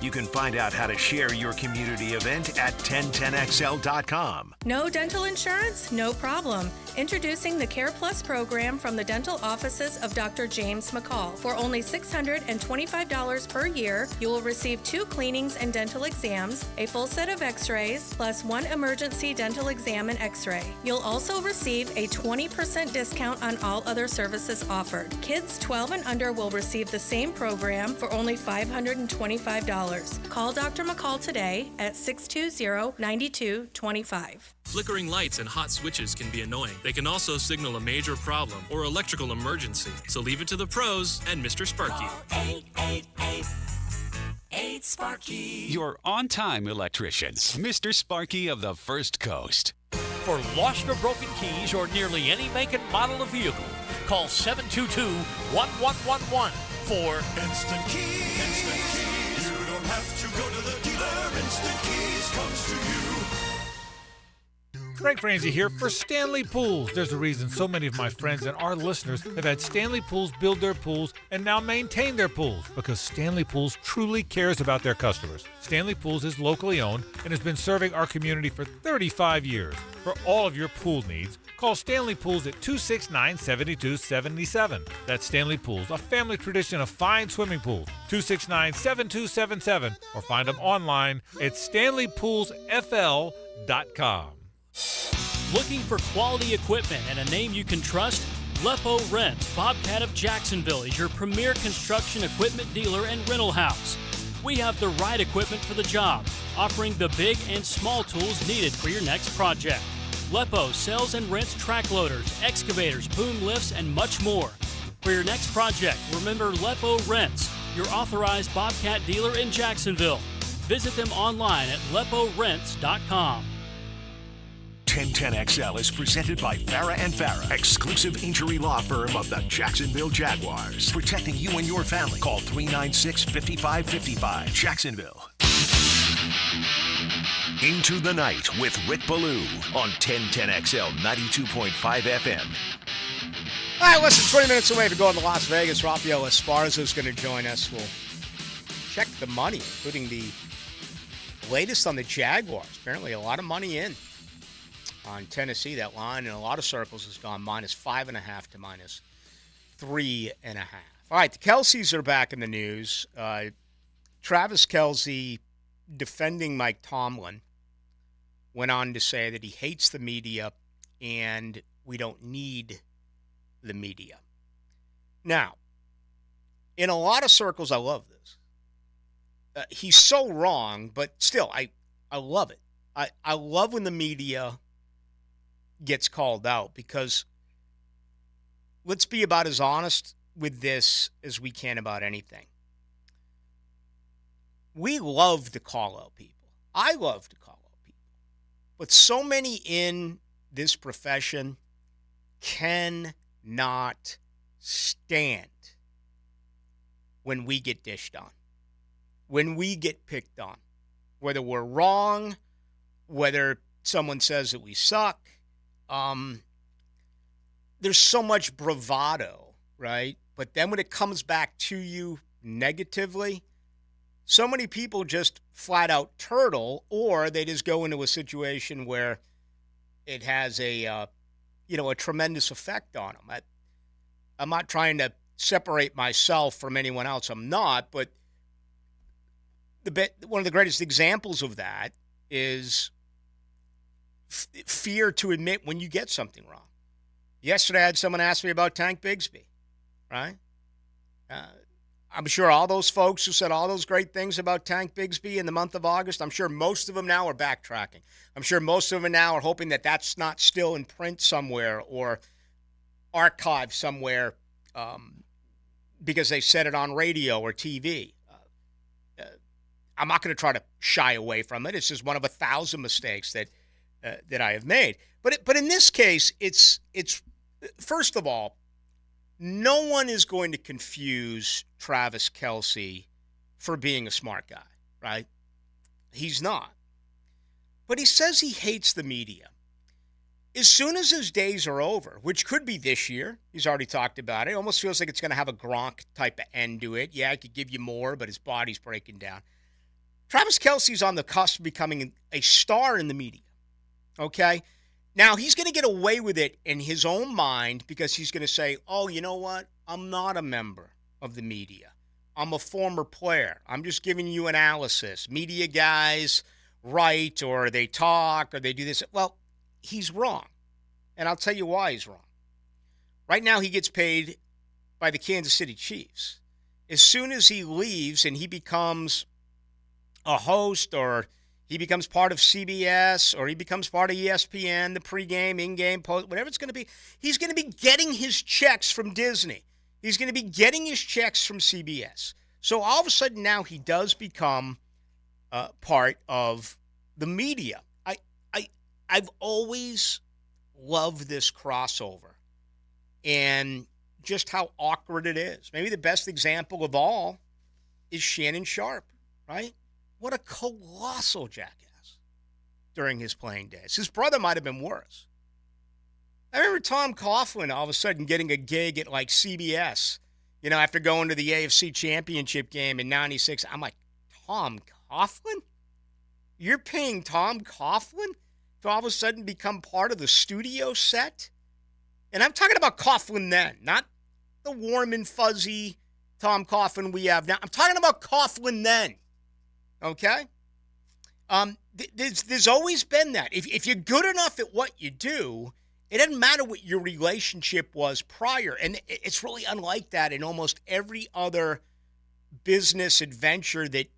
S1: You can find out how to share your community event at 1010XL.com.
S29: No dental insurance? No problem. Introducing the Care Plus program from the dental offices of Dr. James McCall. For only $625 per year, you will receive 2 cleanings and dental exams, a full set of x-rays, plus 1 emergency dental exam and x-ray. You'll also receive a 20% discount on all other services offered. Kids 12 and under will receive the same program for only $525. Call Dr. McCall today at 620-9225.
S30: Flickering lights and hot switches can be annoying. They can also signal a major problem or electrical emergency. So leave it to the pros and Mr. Sparky.
S16: 888-8-SPARKY.
S17: Your on-time electrician, Mr. Sparky of the First Coast.
S31: For lost or broken keys or nearly any make and model of vehicle, call 722-1111 for
S16: Instant Keys. Instant Keys. You don't have to go to the dealer. Instant Keys comes to you.
S32: Frank Frangie here for Stanley Pools. There's a reason so many of my friends and our listeners have had Stanley Pools build their pools and now maintain their pools because Stanley Pools truly cares about their customers. Stanley Pools is locally owned and has been serving our community for 35 years. For all of your pool needs, call Stanley Pools at 269-7277. That's Stanley Pools, a family tradition of fine swimming pools. 269-7277 or find them online at stanleypoolsfl.com.
S22: Looking for quality equipment and a name you can trust? Lepo Rents, Bobcat of Jacksonville, is your premier construction equipment dealer and rental house. We have the right equipment for the job, offering the big and small tools needed for your next project. Lepo sells and rents track loaders, excavators, boom lifts, and much more. For your next project, remember Lepo Rents, your authorized Bobcat dealer in Jacksonville. Visit them online at leporents.com.
S1: 1010XL is presented by Farah & Farah, exclusive injury law firm of the Jacksonville Jaguars. Protecting you and your family. Call 396-5555. Jacksonville. Into the Night with Rick Ballou on 1010XL 92.5 FM.
S2: All right, less than 20 minutes away to go to Las Vegas. Rafael Esparza is going to join us. We'll check the money, including the latest on the Jaguars. Apparently a lot of money in on Tennessee. That line in a lot of circles has gone -5.5 to -3.5. All right, the Kelce's are back in the news. Travis Kelce, defending Mike Tomlin, went on to say that he hates the media and we don't need the media. Now, in a lot of circles, I love this. He's so wrong, but still, I love it. I love when the media gets called out because let's be about as honest with this as we can about anything. We love to call out people. I love to call out people. But so many in this profession cannot stand when we get dished on, when we get picked on, whether we're wrong, whether someone says that we suck. There's so much bravado, right? But then when it comes back to you negatively, so many people just flat out turtle, or they just go into a situation where it has a tremendous effect on them. I'm not trying to separate myself from anyone else. I'm not, but one of the greatest examples of that is fear to admit when you get something wrong. Yesterday, I had someone ask me about Tank Bigsby, right? I'm sure all those folks who said all those great things about Tank Bigsby in the month of August, I'm sure most of them now are backtracking. I'm sure most of them now are hoping that that's not still in print somewhere or archived somewhere because they said it on radio or TV. I'm not going to try to shy away from it. It's just one of 1,000 mistakes that I have made. But in this case, it's first of all, no one is going to confuse Travis Kelce for being a smart guy, right? He's not. But he says he hates the media. As soon as his days are over, which could be this year, he's already talked about it, almost feels like it's going to have a Gronk type of end to it. Yeah, I could give you more, but his body's breaking down. Travis Kelce's on the cusp of becoming a star in the media, okay? Now, he's going to get away with it in his own mind because he's going to say, oh, you know what? I'm not a member of the media. I'm a former player. I'm just giving you analysis. Media guys write or they talk or they do this. Well, he's wrong. And I'll tell you why he's wrong. Right now, he gets paid by the Kansas City Chiefs. As soon as he leaves and he becomes a host or he becomes part of CBS or he becomes part of ESPN, the pregame, in-game, post, whatever it's going to be, he's going to be getting his checks from Disney. He's going to be getting his checks from CBS. So all of a sudden now he does become part of the media. I've always loved this crossover and just how awkward it is. Maybe the best example of all is Shannon Sharp, right? What a colossal jackass during his playing days. His brother might have been worse. I remember Tom Coughlin all of a sudden getting a gig at like CBS, after going to the AFC Championship game in '96. I'm like, Tom Coughlin? You're paying Tom Coughlin to all of a sudden become part of the studio set? And I'm talking about Coughlin then, not the warm and fuzzy Tom Coughlin we have now. I'm talking about Coughlin then. Okay? There's always been that. If you're good enough at what you do, it doesn't matter what your relationship was prior. And it's really unlike that in almost every other business adventure that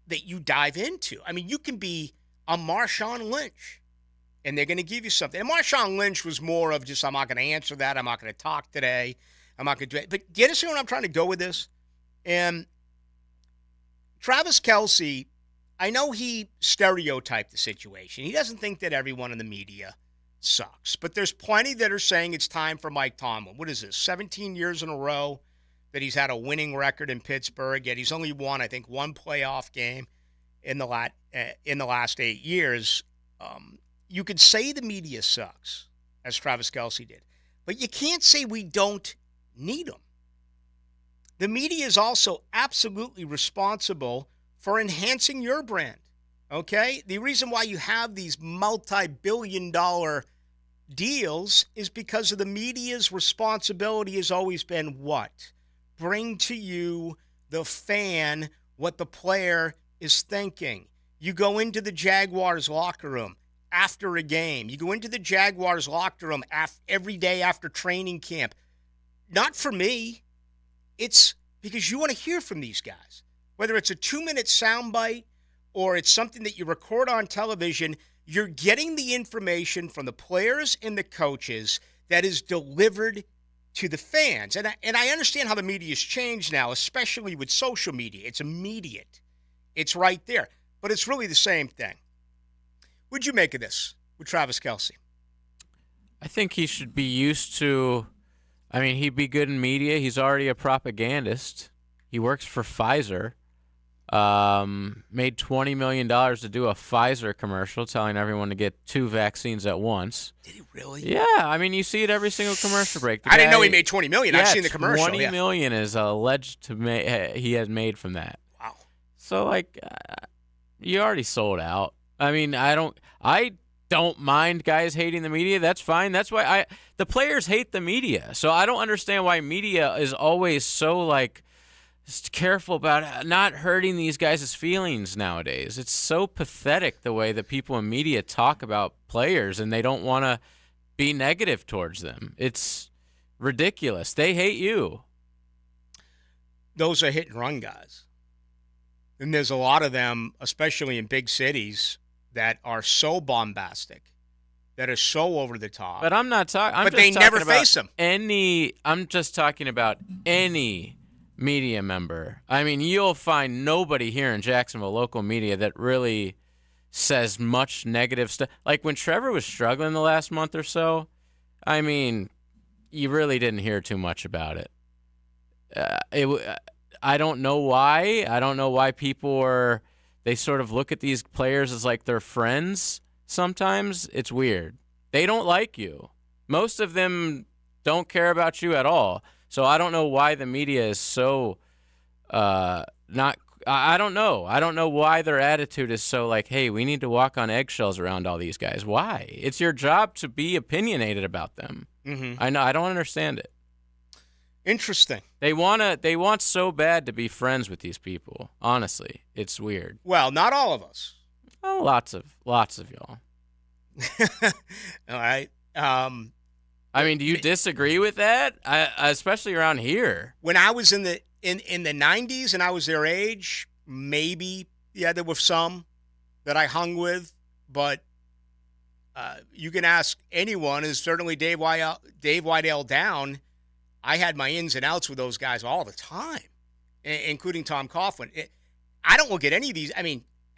S2: you dive into. I mean, you can be a Marshawn Lynch, and they're going to give you something. And Marshawn Lynch was more of just, I'm not going to answer that. I'm not going to talk today. I'm not going to do it. But do you understand where I'm trying to go with this? And Travis Kelce, I know he stereotyped the situation. He doesn't think that everyone in the media sucks. But there's plenty that are saying it's time for Mike Tomlin. What is this, 17 years in a row that he's had a winning record in Pittsburgh, yet he's only won, I think, one playoff game. in the last 8 years. You could say the media sucks, as Travis Kelce did, but you can't say we don't need them. The media is also absolutely responsible for enhancing your brand, okay? The reason why you have these multi-billion-dollar deals is because of the media's responsibility has always been what? Bring to you, the fan, what the player is thinking. You go into the Jaguars locker room after a game. You go into the Jaguars locker room every day after training camp. Not for me. It's because you want to hear from these guys. Whether it's a 2-minute soundbite or it's something that you record on television, you're getting the information from the players and the coaches that is delivered to the fans. And I understand how the media has changed now, especially with social media. It's immediate. It's right there. But it's really the same thing. What'd you make of this with Travis Kelce?
S3: I think he should be used to, he'd be good in media. He's already a propagandist. He works for Pfizer. Made $20 million to do a Pfizer commercial telling everyone to get 2 vaccines at once.
S2: Did he really?
S3: Yeah, you see it every single commercial break.
S2: I didn't know he made $20 million.
S3: Yeah,
S2: I've seen the commercial.
S3: $20 million is alleged to he has made from that.
S2: Wow.
S3: So you already sold out. I don't mind guys hating the media. That's fine. That's why the players hate the media. So I don't understand why media is always so careful about not hurting these guys' feelings nowadays. It's so pathetic the way that people in media talk about players and they don't want to be negative towards them. It's ridiculous. They hate you.
S2: Those are hit and run guys. And there's a lot of them, especially in big cities, that are so bombastic, that are so over the top.
S3: But I'm not talking.
S2: But they never face them.
S3: I'm just talking about any media member. You'll find nobody here in Jacksonville, local media, that really says much negative stuff. Like when Trevor was struggling the last month or so, you really didn't hear too much about it. I don't know why. I don't know why people they sort of look at these players as like they're friends sometimes. It's weird. They don't like you. Most of them don't care about you at all. So I don't know why the media is so not – I don't know. I don't know why their attitude is so hey, we need to walk on eggshells around all these guys. Why? It's your job to be opinionated about them.
S2: Mm-hmm.
S3: I know. I don't understand it.
S2: Interesting.
S3: They want so bad to be friends with these people. Honestly, it's weird.
S2: Well, not all of us.
S3: Oh, lots of y'all.
S2: All right.
S3: Do you disagree with that? Especially around here.
S2: When I was in the 90s and I was their age, maybe there were some that I hung with, but you can ask anyone, and certainly Dave Widell down. I had my ins and outs with those guys all the time, including Tom Coughlin. I don't look at any of these.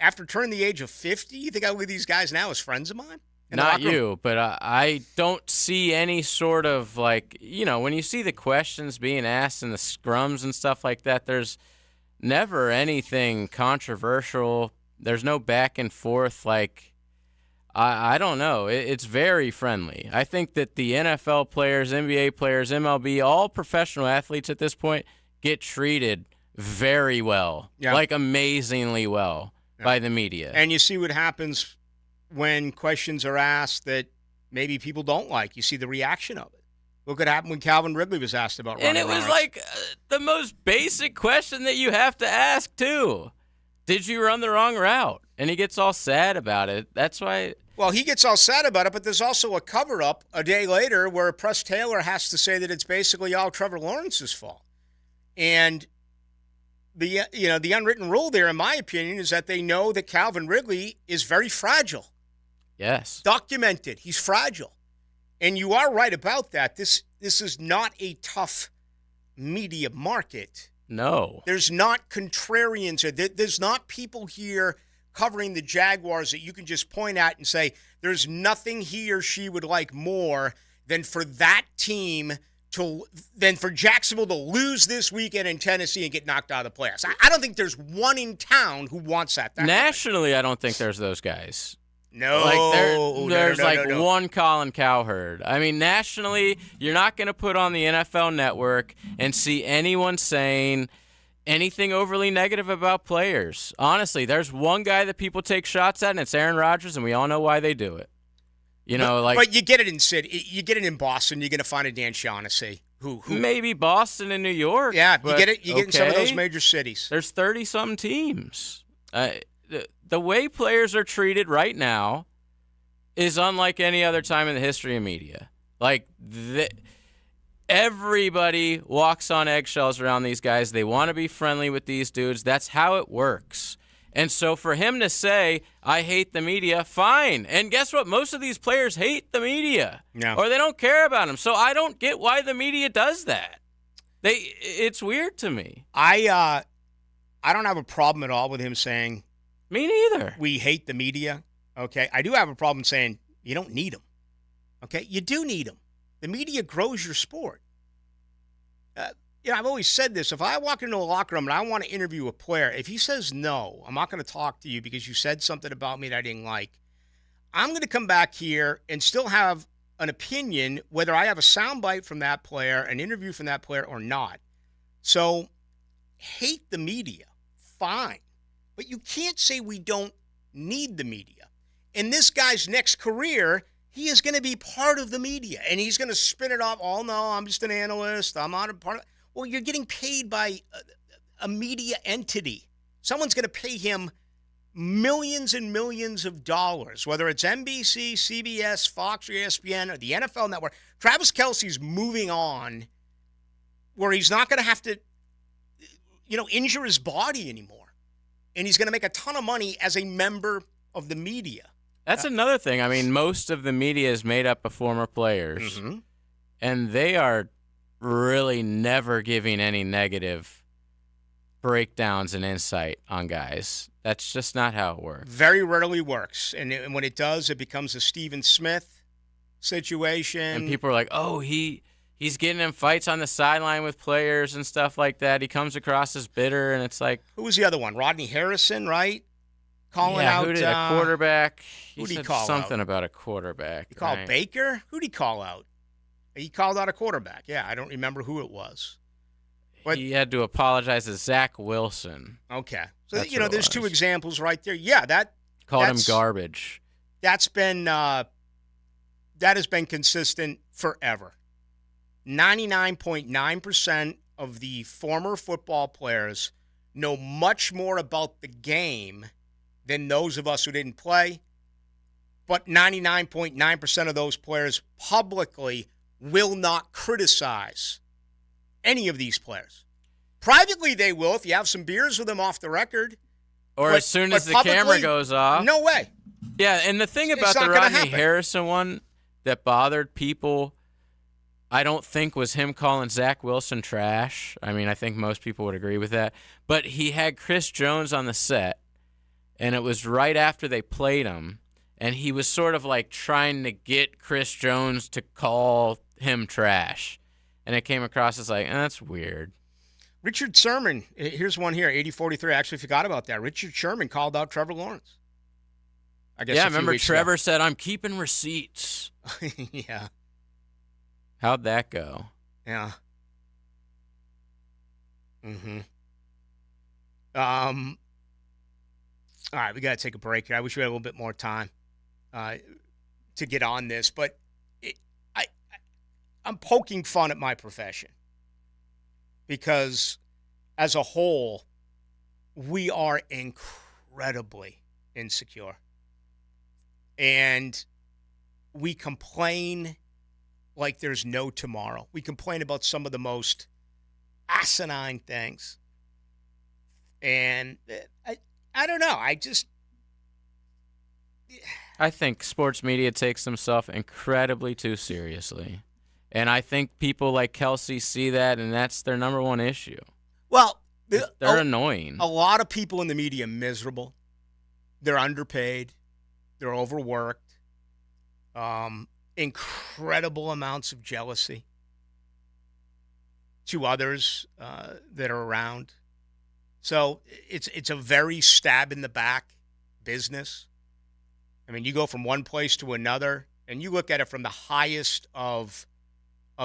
S2: After turning the age of 50, you think I look at these guys now as friends of mine?
S3: Not you, but I don't see any sort of when you see the questions being asked in the scrums and stuff like that, there's never anything controversial. There's no back and forth. I don't know. It's very friendly. I think that the NFL players, NBA players, MLB, all professional athletes at this point get treated very well, amazingly well by the media.
S2: And you see what happens when questions are asked that maybe people don't like. You see the reaction of it. Look what happened when Calvin Ridley was asked about running.
S3: And it was the most basic question that you have to ask, too. Did you run the wrong route? And he gets all sad about it. That's why.
S2: Well, he gets all sad about it, but there's also a cover-up a day later where Press Taylor has to say that it's basically all Trevor Lawrence's fault. And the unwritten rule there, in my opinion, is that they know that Calvin Ridley is very fragile.
S3: Yes.
S2: Documented. He's fragile. And you are right about that. This is not a tough media market.
S3: No.
S2: There's not contrarians. There's not people here covering the Jaguars that you can just point at and say, there's nothing he or she would like more than for that team than for Jacksonville to lose this weekend in Tennessee and get knocked out of the playoffs. I don't think there's one in town who wants that.
S3: Nationally, I don't think there's those guys.
S2: No.
S3: There's
S2: no.
S3: one Colin Cowherd. I mean, nationally, you're not going to put on the NFL Network and see anyone saying anything overly negative about players. Honestly, there's one guy that people take shots at, and it's Aaron Rodgers, and we all know why they do it. But
S2: you get it in city. You get it in Boston. You're going to find a Dan Shaughnessy. Who
S3: maybe Boston and New York.
S2: Yeah, you get it. You get in some of those major cities.
S3: There's 30-something teams. The way players are treated right now is unlike any other time in the history of media. Everybody walks on eggshells around these guys. They want to be friendly with these dudes. That's how it works. And so for him to say, I hate the media, fine. And guess what? Most of these players hate the media.
S2: No.
S3: Or they don't care about them. So I don't get why the media does that. It's weird to me.
S2: I don't have a problem at all with him saying,
S3: me neither.
S2: We hate the media. Okay. I do have a problem saying you don't need them. Okay. You do need them. The media grows your sport. I've always said this. If I walk into a locker room and I want to interview a player, if he says no, I'm not going to talk to you because you said something about me that I didn't like, I'm going to come back here and still have an opinion whether I have a soundbite from that player, an interview from that player or not. So hate the media. Fine. But you can't say we don't need the media. In this guy's next career, he is going to be part of the media, and he's going to spin it off. Oh, no, I'm just an analyst. I'm not a part of it. Well, you're getting paid by a media entity. Someone's going to pay him millions and millions of dollars, whether it's NBC, CBS, Fox, or ESPN, or the NFL Network. Travis Kelce's moving on where he's not going to have to, injure his body anymore. And he's going to make a ton of money as a member of the media.
S3: That's another thing. I mean, most of the media is made up of former players, and they are really never giving any negative breakdowns and insight on guys. That's just not how it works.
S2: Very rarely works. And when it does, it becomes a Stephen Smith situation.
S3: And people are like, oh, he's getting in fights on the sideline with players and stuff like that. He comes across as bitter, and it's like...
S2: Who was the other one? Rodney Harrison, right? Calling
S3: out
S2: who
S3: did a quarterback.
S2: Who did he
S3: said
S2: call
S3: something
S2: out?
S3: about a quarterback.
S2: He called Baker? Who did he call out? He called out a quarterback. Yeah, I don't remember who it was. But
S3: he had to apologize to Zach Wilson.
S2: Okay. So, there's two examples right there. Yeah,
S3: called him garbage.
S2: That has been consistent forever. 99.9% of the former football players know much more about the game than those of us who didn't play. But 99.9% of those players publicly will not criticize any of these players. Privately, they will if you have some beers with them off the record.
S3: Or as soon as the camera goes off.
S2: No way.
S3: Yeah, and the thing about the Rodney Harrison one that bothered people, I don't think was him calling Zach Wilson trash. I mean, I think most people would agree with that. But he had Chris Jones on the set, and it was right after they played him, and he was sort of like trying to get Chris Jones to call him trash. And it came across as like, that's weird.
S2: Richard Sherman, here's one here, 80-43. I actually forgot about that. Richard Sherman called out Trevor Lawrence. I guess.
S3: Yeah, remember Trevor said, I'm keeping receipts.
S2: Yeah.
S3: How'd that go?
S2: Yeah. All right, we got to take a break here. I wish we had a little bit more time to get on this, but I'm poking fun at my profession because as a whole, we are incredibly insecure. And we complain like there's no tomorrow. We complain about some of the most asinine things. And I don't know.
S3: I think sports media takes themselves incredibly too seriously. And I think people like Kelsey see that, and that's their number one issue.
S2: Well,
S3: they're annoying.
S2: A lot of people in the media are miserable. They're underpaid. They're overworked. Incredible amounts of jealousy. two others that are around. So it's a very stab in the back business. I mean, you go from one place to another, and you look at it from the highest of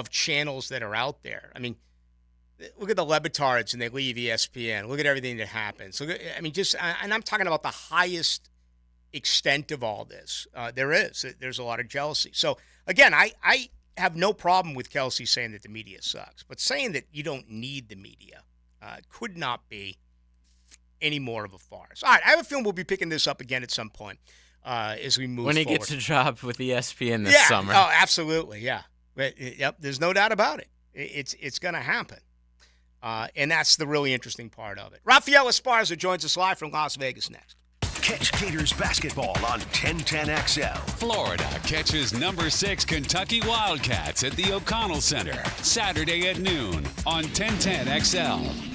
S2: channels that are out there. I mean, look at the Lebitards and they leave ESPN. Look at everything that happens. And I'm talking about the highest extent of all this. There's a lot of jealousy. So again, I have no problem with Kelsey saying that the media sucks, but saying that you don't need the media could not be any more of a farce. All right, I have a feeling we'll be picking this up again at some point as we move
S3: when he
S2: forward.
S3: gets a job with ESPN this summer.
S2: Oh, absolutely, yeah. But, yep, there's no doubt about it. It's going to happen. And that's the really interesting part of it. Rafael Esparza joins us live from Las Vegas next.
S1: Catch Gators basketball on 1010XL.
S17: Florida catches number 6 Kentucky Wildcats at the O'Connell Center Saturday at noon on 1010XL.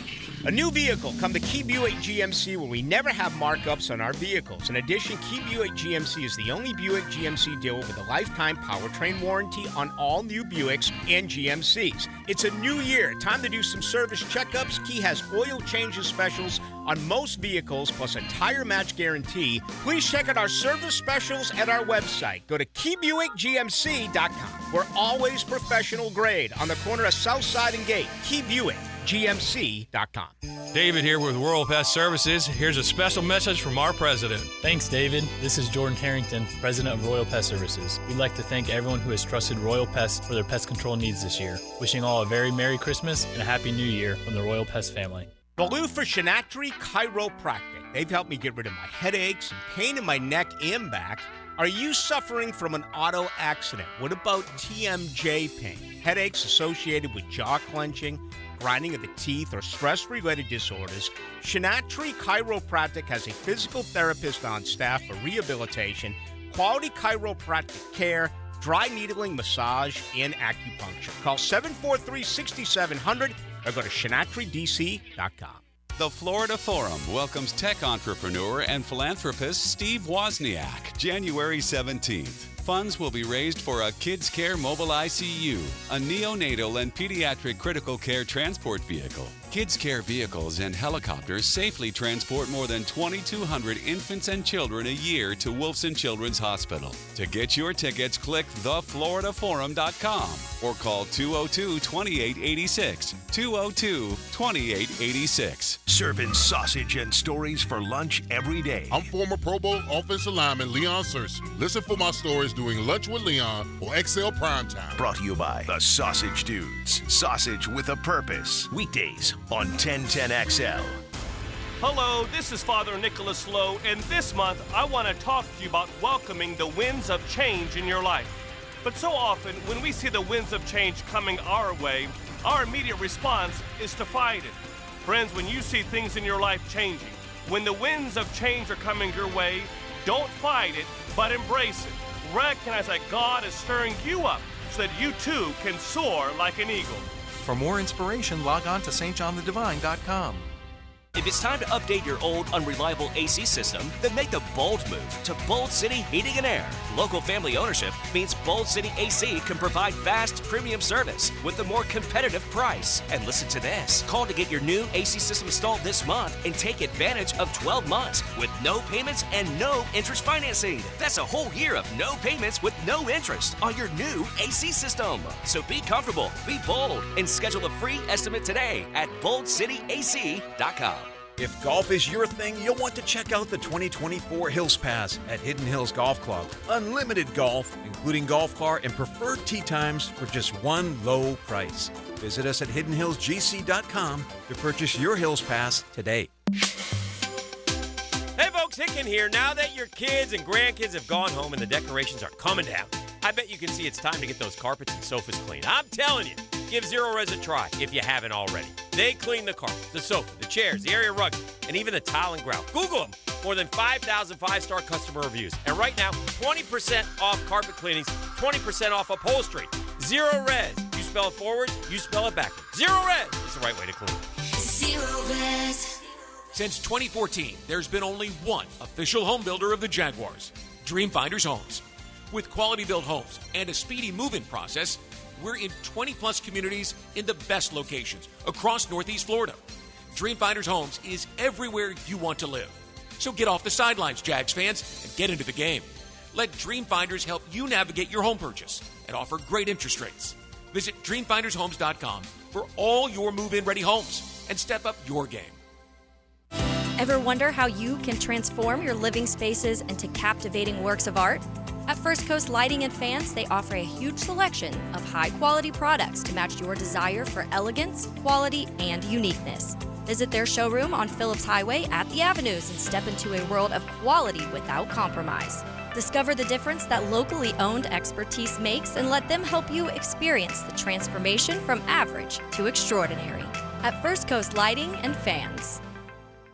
S2: A new vehicle. Come to Key Buick GMC where we never have markups on our vehicles. In addition, Key Buick GMC is the only Buick GMC dealer with a lifetime powertrain warranty on all new Buicks and GMCs. It's a new year. Time to do some service checkups. Key has oil changes specials on most vehicles plus a tire match guarantee. Please check out our service specials at our website. Go to KeyBuickGMC.com. We're always professional grade on the corner of Southside and Gate. Key Buick. GMC.com.
S4: David here with Royal Pest Services. Here's a special message from our president.
S9: Thanks, David. This is Jordan Harrington, president of Royal Pest Services. We'd like to thank everyone who has trusted Royal Pest for their pest control needs this year. Wishing all a very Merry Christmas and a Happy New Year from the Royal Pest family.
S2: Ballou for Shinatri Chiropractic. They've helped me get rid of my headaches and pain in my neck and back. Are you suffering from an auto accident? What about TMJ pain? Headaches associated with jaw clenching, grinding of the teeth, or stress-related disorders? Shinatri Chiropractic has a physical therapist on staff for rehabilitation, quality chiropractic care, dry needling, massage, and acupuncture. Call 743-6700 or go to ShinatriDC.com.
S17: The Florida Forum welcomes tech entrepreneur and philanthropist Steve Wozniak, January 17th. Funds will be raised for a Kids Care Mobile ICU, a neonatal and pediatric critical care transport vehicle. Kids Care vehicles and helicopters safely transport more than 2,200 infants and children a year to Wolfson Children's Hospital. To get your tickets, click thefloridaforum.com or call 202-2886. 202-2886.
S1: Serving sausage and stories for lunch every day.
S6: I'm former Pro Bowl offensive lineman Leon Searcy. Listen for my stories doing Lunch with Leon or XL Primetime.
S1: Brought to you by the Sausage Dudes. Sausage with a purpose. Weekdays on 1010XL.
S10: Hello, this is Father Nicholas Lowe, and this month I want to talk to you about welcoming the winds of change in your life. But so often, when we see the winds of change coming our way, our immediate response is to fight it. Friends, when you see things in your life changing, when the winds of change are coming your way, don't fight it, but embrace it. Recognize that God is stirring you up so that you too can soar like an eagle.
S11: For more inspiration, log on to stjohnthedivine.com.
S12: If it's time to update your old, unreliable AC system, then make the bold move to Bold City Heating and Air. Local family ownership means Bold City AC can provide fast, premium service with a more competitive price. And listen to this. Call to get your new AC system installed this month and take advantage of 12 months with no payments and no interest financing. That's a whole year of no payments with no interest on your new AC system. So be comfortable, be bold, and schedule a free estimate today at boldcityac.com.
S13: If golf is your thing, you'll want to check out the 2024 Hills Pass at Hidden Hills Golf Club. Unlimited golf, including golf car and preferred tee times for just one low price. Visit us at hiddenhillsgc.com to purchase your Hills Pass today.
S23: Hey folks, Hicken here. Now that your kids and grandkids have gone home and the decorations are coming down, I bet you can see it's time to get those carpets and sofas clean. I'm telling you, give Zero Res a try if you haven't already. They clean the carpet, the sofa, the chairs, the area rugs, and even the tile and grout. Google them. More than 5,000 five-star customer reviews. And right now, 20% off carpet cleanings, 20% off upholstery. Zero Res. You spell it forwards, you spell it backwards. Zero Res is the right way to clean.
S24: Zero Res.
S31: Since 2014, there's been only one official home builder of the Jaguars, Dream Finders Homes. With quality built homes and a speedy move-in process,
S5: We're in 20-plus communities in the best locations across Northeast Florida. Dreamfinders Homes is everywhere you want to live. So get off the sidelines, Jags fans, and get into the game. Let Dreamfinders help you navigate your home purchase and offer great interest rates. Visit DreamfindersHomes.com for all your move-in ready homes and step up your game.
S18: Ever wonder how you can transform your living spaces into captivating works of art? At First Coast Lighting and Fans, they offer a huge selection of high-quality products to match your desire for elegance, quality, and uniqueness. Visit their showroom on Phillips Highway at the Avenues and step into a world of quality without compromise. Discover the difference that locally owned expertise makes and let them help you experience the transformation from average to extraordinary. At First Coast Lighting and Fans.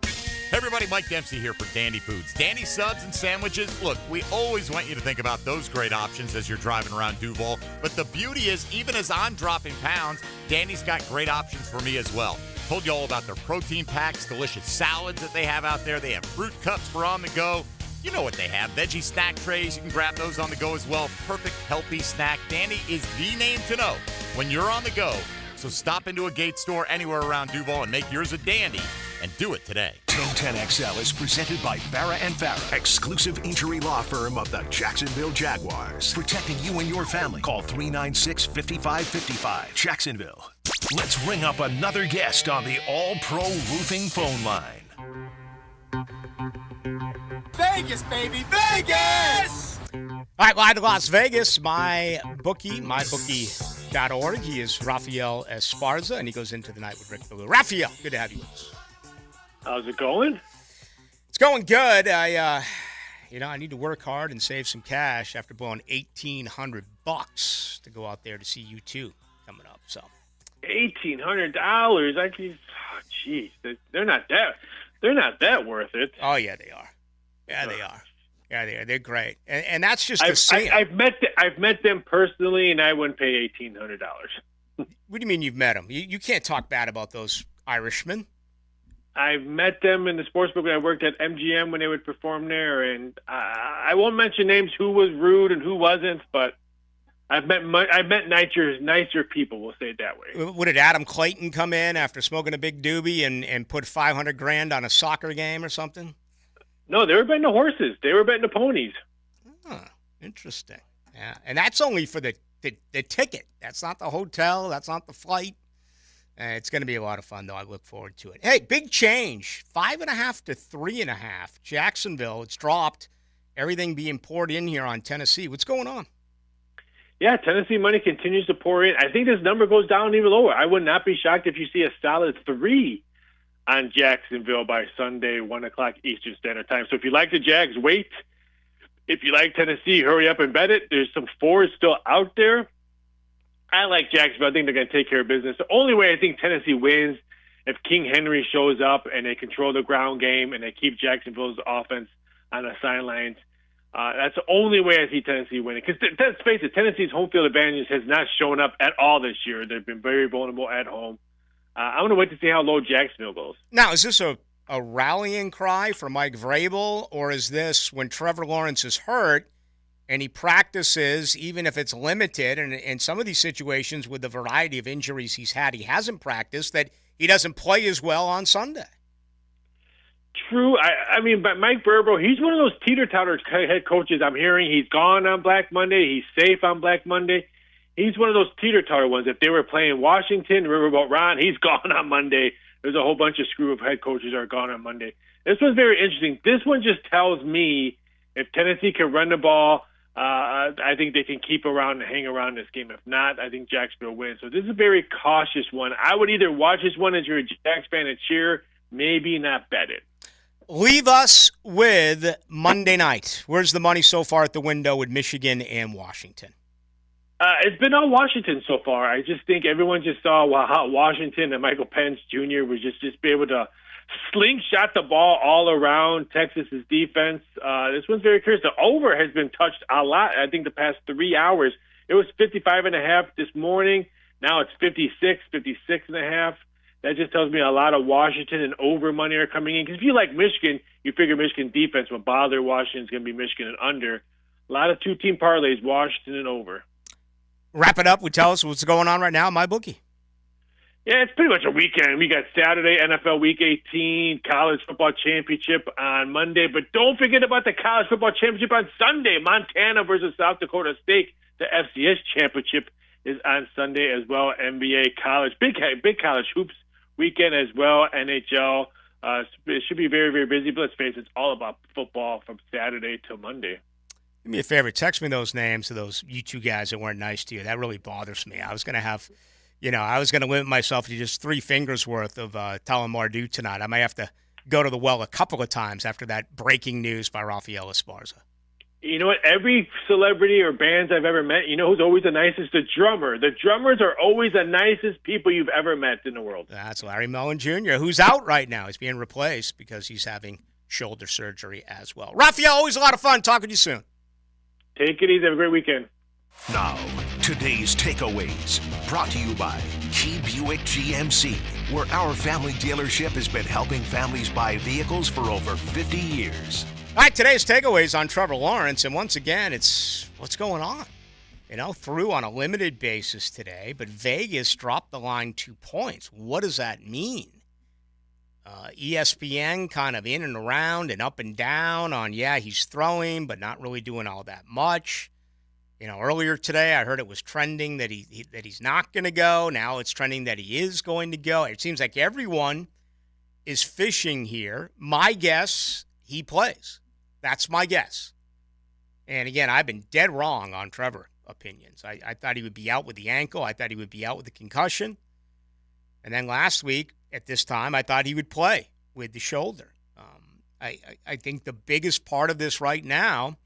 S7: Hey everybody, Mike Dempsey here for Dandy Foods. Dandy subs and sandwiches. Look, we always want you to think about those great options as you're driving around Duval. But the beauty is, even as I'm dropping pounds, Dandy's got great options for me as well. Told you all about their protein packs, delicious salads that they have out there. They have fruit cups for on the go. You know what they have. Veggie snack trays. You can grab those on the go as well. Perfect, healthy snack. Dandy is the name to know when you're on the go. So stop into a Gate store anywhere around Duval and make yours a dandy, and do it today.
S1: 1010XL is presented by Farah and Farah, exclusive injury law firm of the Jacksonville Jaguars. Protecting you and your family. Call 396-5555. Jacksonville. Let's ring up another guest on the All-Pro Roofing phone line.
S2: Vegas, baby, Vegas! All right, live to Las Vegas, mybookie.org. He is Rafael Esparza, and he goes into the night with Rick Ballou. Rafael, good to have you with us.
S8: How's it going?
S2: It's going good. I need to work hard and save some cash after blowing $1,800 to go out there to see U2 coming up. So
S8: $1,800. I can. Oh, jeez, they're not that worth it.
S2: Oh yeah, they are. Yeah, they are. Yeah, they are. They're great, and that's just
S8: I've met them personally, and I wouldn't pay $1,800.
S2: What do you mean you've met them? You can't talk bad about those Irishmen.
S8: I've met them in the sportsbook when I worked at MGM when they would perform there, and I won't mention names who was rude and who wasn't, but I've met nicer people. We'll say it that way.
S2: What did Adam Clayton come in after smoking a big doobie and put $500,000 on a soccer game or something?
S8: No, they were betting the horses. They were betting the ponies.
S2: Huh, interesting. Yeah, and that's only for the ticket. That's not the hotel. That's not the flight. It's going to be a lot of fun, though. I look forward to it. Hey, big change. 5.5 to 3.5. Jacksonville, it's dropped. Everything being poured in here on Tennessee. What's going on?
S8: Yeah, Tennessee money continues to pour in. I think this number goes down even lower. I would not be shocked if you see a solid 3 on Jacksonville by Sunday, 1 o'clock Eastern Standard Time. So if you like the Jags, wait. If you like Tennessee, hurry up and bet it. There's some 4s still out there. I like Jacksonville. I think they're going to take care of business. The only way I think Tennessee wins if King Henry shows up and they control the ground game and they keep Jacksonville's offense on the sidelines. That's the only way I see Tennessee winning. Because let's face it, Tennessee's home field advantage has not shown up at all this year. They've been very vulnerable at home. I'm going to wait to see how low Jacksonville goes.
S2: Now, is this a rallying cry for Mike Vrabel, or is this when Trevor Lawrence is hurt and he practices, even if it's limited, and in some of these situations with the variety of injuries he's had, he hasn't practiced, that he doesn't play as well on Sunday?
S8: True. I mean, but Mike Vrabel, he's one of those teeter-totter head coaches I'm hearing. He's gone on Black Monday. He's safe on Black Monday. He's one of those teeter-totter ones. If they were playing Washington, Riverboat Ron, he's gone on Monday. There's a whole bunch of screw of head coaches that are gone on Monday. This one's very interesting. This one just tells me if Tennessee can run the ball, I think they can keep around and hang around this game. If not, I think Jacksonville wins. So this is a very cautious one. I would either watch this one as you're a Jags fan and cheer, maybe not bet it.
S2: Leave us with Monday night. Where's the money so far at the window with Michigan and Washington?
S8: It's been on Washington so far. I just think everyone just saw how Washington and Michael Pence Jr. was just be able to slingshot the ball all around Texas's defense. This one's very curious. The over has been touched a lot. I think the past 3 hours. It was 55.5 this morning. Now it's 56, 56.5. That just tells me a lot of Washington and over money are coming in. Because if you like Michigan, you figure Michigan defense will bother Washington's going to be Michigan and under. A lot of 2-team parlays, Washington and over.
S2: wrap it up with tell us what's going on right now in MyBookie.
S8: Yeah, it's pretty much a weekend. We got Saturday, NFL Week 18, College Football Championship on Monday. But don't forget about the College Football Championship on Sunday. Montana versus South Dakota State. The FCS Championship is on Sunday as well. NBA college, big college hoops weekend as well. NHL. It should be very, very busy. But let's face it, it's all about football from Saturday till Monday.
S2: Do me a favor. Text me those names of those you two guys that weren't nice to you. That really bothers me. I was going to limit myself to just 3 fingers worth of Talon Mardu tonight. I might have to go to the well a couple of times after that breaking news by Rafael Esparza.
S8: You know what? Every celebrity or bands I've ever met, you know who's always the nicest? The drummer. The drummers are always the nicest people you've ever met in the world.
S2: That's Larry Mullen Jr., who's out right now. He's being replaced because he's having shoulder surgery as well. Rafael, always a lot of fun. Talking to you soon.
S8: Take it easy. Have a great weekend.
S1: Now, today's takeaways, brought to you by Key Buick GMC, where our family dealership has been helping families buy vehicles for over 50 years.
S2: All right, today's takeaways on Trevor Lawrence, and once again, it's what's going on. Through on a limited basis today, but Vegas dropped the line 2 points. What does that mean? ESPN kind of in and around and up and down on, he's throwing, but not really doing all that much. Earlier today, I heard it was trending that he's not going to go. Now it's trending that he is going to go. It seems like everyone is fishing here. My guess, he plays. That's my guess. And again, I've been dead wrong on Trevor opinions. I thought he would be out with the ankle. I thought he would be out with the concussion. And then last week at this time, I thought he would play with the shoulder. I think the biggest part of this right now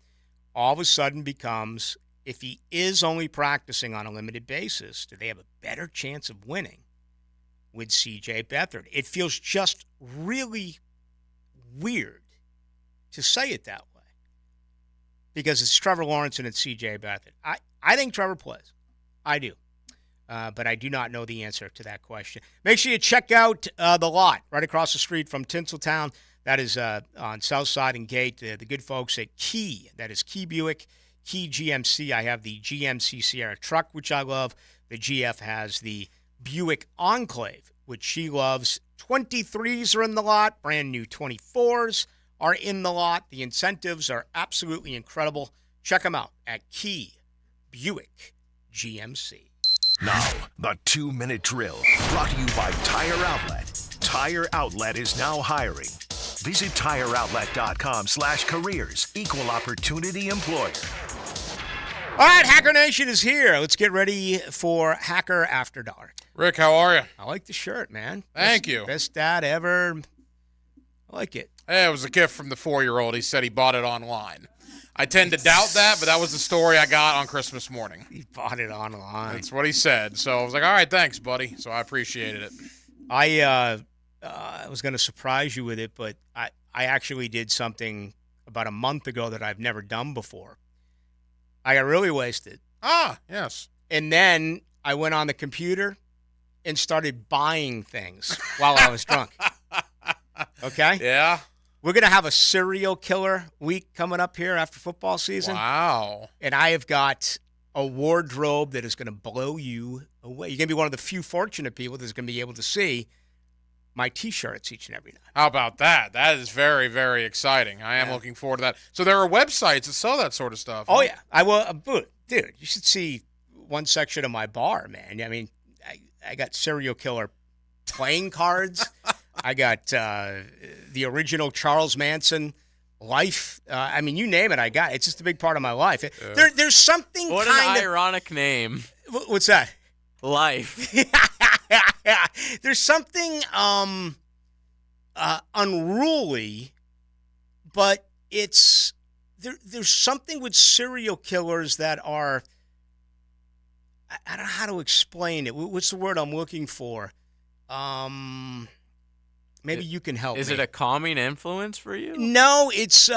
S2: all of a sudden becomes, if he is only practicing on a limited basis, do they have a better chance of winning with C.J. Beathard? It feels just really weird to say it that way because it's Trevor Lawrence and it's C.J. Beathard. I think Trevor plays. I do. But I do not know the answer to that question. Make sure you check out the lot right across the street from Tinseltown. That is on South Side and Gate. The good folks at Key. That is Key Buick, Key GMC. I have the GMC Sierra truck, which I love. The GF has the Buick Enclave, which she loves. 23s are in the lot. Brand new 24s are in the lot. The incentives are absolutely incredible. Check them out at Key Buick GMC.
S1: Now, the 2-minute drill, brought to you by Tire Outlet. Tire Outlet is now hiring. Visit TireOutlet.com/careers. Equal opportunity employer.
S2: All right, Hacker Nation is here. Let's get ready for Hacker After Dark.
S14: Rick, how are you?
S2: I like the shirt, man.
S14: Thank you.
S2: Best dad ever. I like it.
S14: Hey, it was a gift from the 4-year-old. He said he bought it online. I tend to doubt that, but that was the story I got on Christmas morning.
S2: He bought it online.
S14: That's what he said. So I was like, all right, thanks, buddy. So I appreciated it.
S2: I was going to surprise you with it, but I actually did something about a month ago that I've never done before. I got really wasted.
S14: Ah, yes.
S2: And then I went on the computer and started buying things while I was drunk. Okay?
S14: Yeah.
S2: We're going to have a serial killer week coming up here after football season.
S14: Wow.
S2: And I have got a wardrobe that is going to blow you away. You're going to be one of the few fortunate people that's going to be able to see my T-shirts each and every night.
S14: How about that? That is very, very exciting. I am looking forward to that. So there are websites that sell that sort of stuff.
S2: Oh, yeah. I will. Dude, you should see one section of my bar, man. I mean, I got serial killer playing cards. I got the original Charles Manson life. I mean, you name it, I got it. It's just a big part of my life. There's something
S3: What
S2: kind
S3: an ironic name.
S2: What's that?
S3: Life.
S2: There's something unruly, but it's there's something with serial killers that are, I don't know how to explain it. What's the word I'm looking for? Maybe you can help me.
S3: Is it a calming influence for you?
S2: No, it's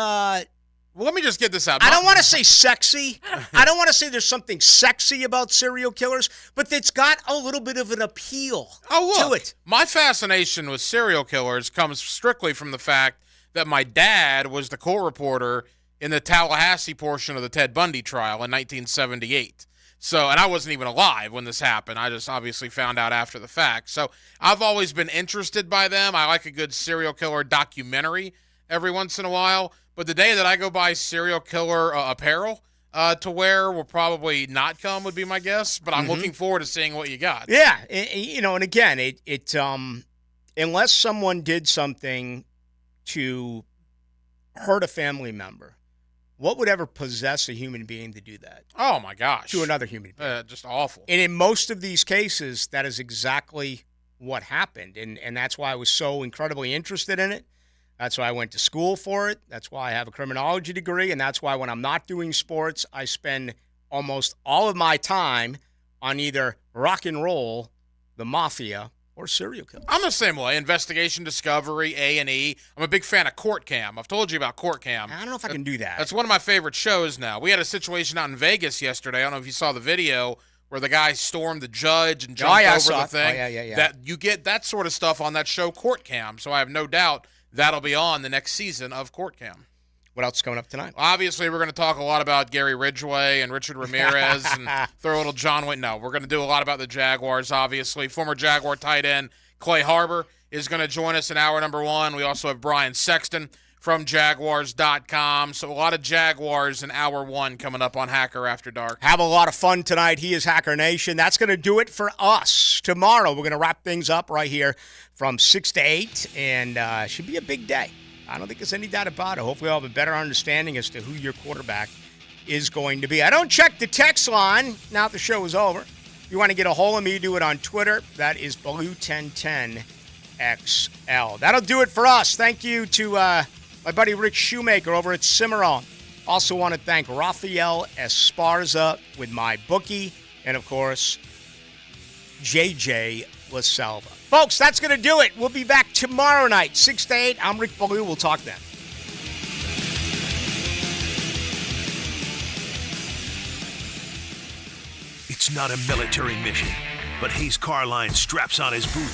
S14: well, let me just get this out.
S2: I don't want to say sexy. I don't want to say there's something sexy about serial killers, but it's got a little bit of an appeal to it.
S14: My fascination with serial killers comes strictly from the fact that my dad was the court reporter in the Tallahassee portion of the Ted Bundy trial in 1978. So, and I wasn't even alive when this happened. I just obviously found out after the fact. So I've always been interested by them. I like a good serial killer documentary every once in a while. But the day that I go buy serial killer apparel to wear will probably not come, would be my guess. But I'm looking forward to seeing what you got.
S2: Yeah, and again, it unless someone did something to hurt a family member, what would ever possess a human being to do that?
S14: Oh, my gosh.
S2: To another human being.
S14: Just awful.
S2: And in most of these cases, that is exactly what happened. And that's why I was so incredibly interested in it. That's why I went to school for it. That's why I have a criminology degree. And that's why when I'm not doing sports, I spend almost all of my time on either rock and roll, the mafia, or serial killers.
S14: I'm the same way. Investigation, discovery, A&E. I'm a big fan of Court Cam. I've told you about Court Cam.
S2: I don't know if I can do that.
S14: That's one of my favorite shows now. We had a situation out in Vegas yesterday. I don't know if you saw the video where the guy stormed the judge and jumped over the thing.
S2: Yeah.
S14: That you get that sort of stuff on that show, Court Cam. So I have no doubt that'll be on the next season of Court Cam.
S2: What else is coming up tonight?
S14: Obviously, we're going to talk a lot about Gary Ridgway and Richard Ramirez and throw a little John Wayne. No, we're going to do a lot about the Jaguars, obviously. Former Jaguar tight end Clay Harbor is going to join us in hour number 1. We also have Brian Sexton from Jaguars.com. So a lot of Jaguars in hour 1 coming up on Hacker After Dark.
S2: Have a lot of fun tonight. He is Hacker Nation. That's going to do it for us. Tomorrow, we're going to wrap things up right here from 6 to 8, and should be a big day. I don't think there's any doubt about it. Hopefully, I'll have a better understanding as to who your quarterback is going to be. I don't check the text line now that the show is over. If you want to get a hold of me, do it on Twitter. That is Ballou1010XL. That'll do it for us. Thank you to my buddy Rich Shoemaker over at Cimarron. Also want to thank Rafael Esparza with my bookie, and, of course, JJ LaSalva. Folks, that's going to do it. We'll be back tomorrow night, 6 to 8. I'm Rick Ballou. We'll talk then.
S1: It's not a military mission, but Hayes Carline straps on his boots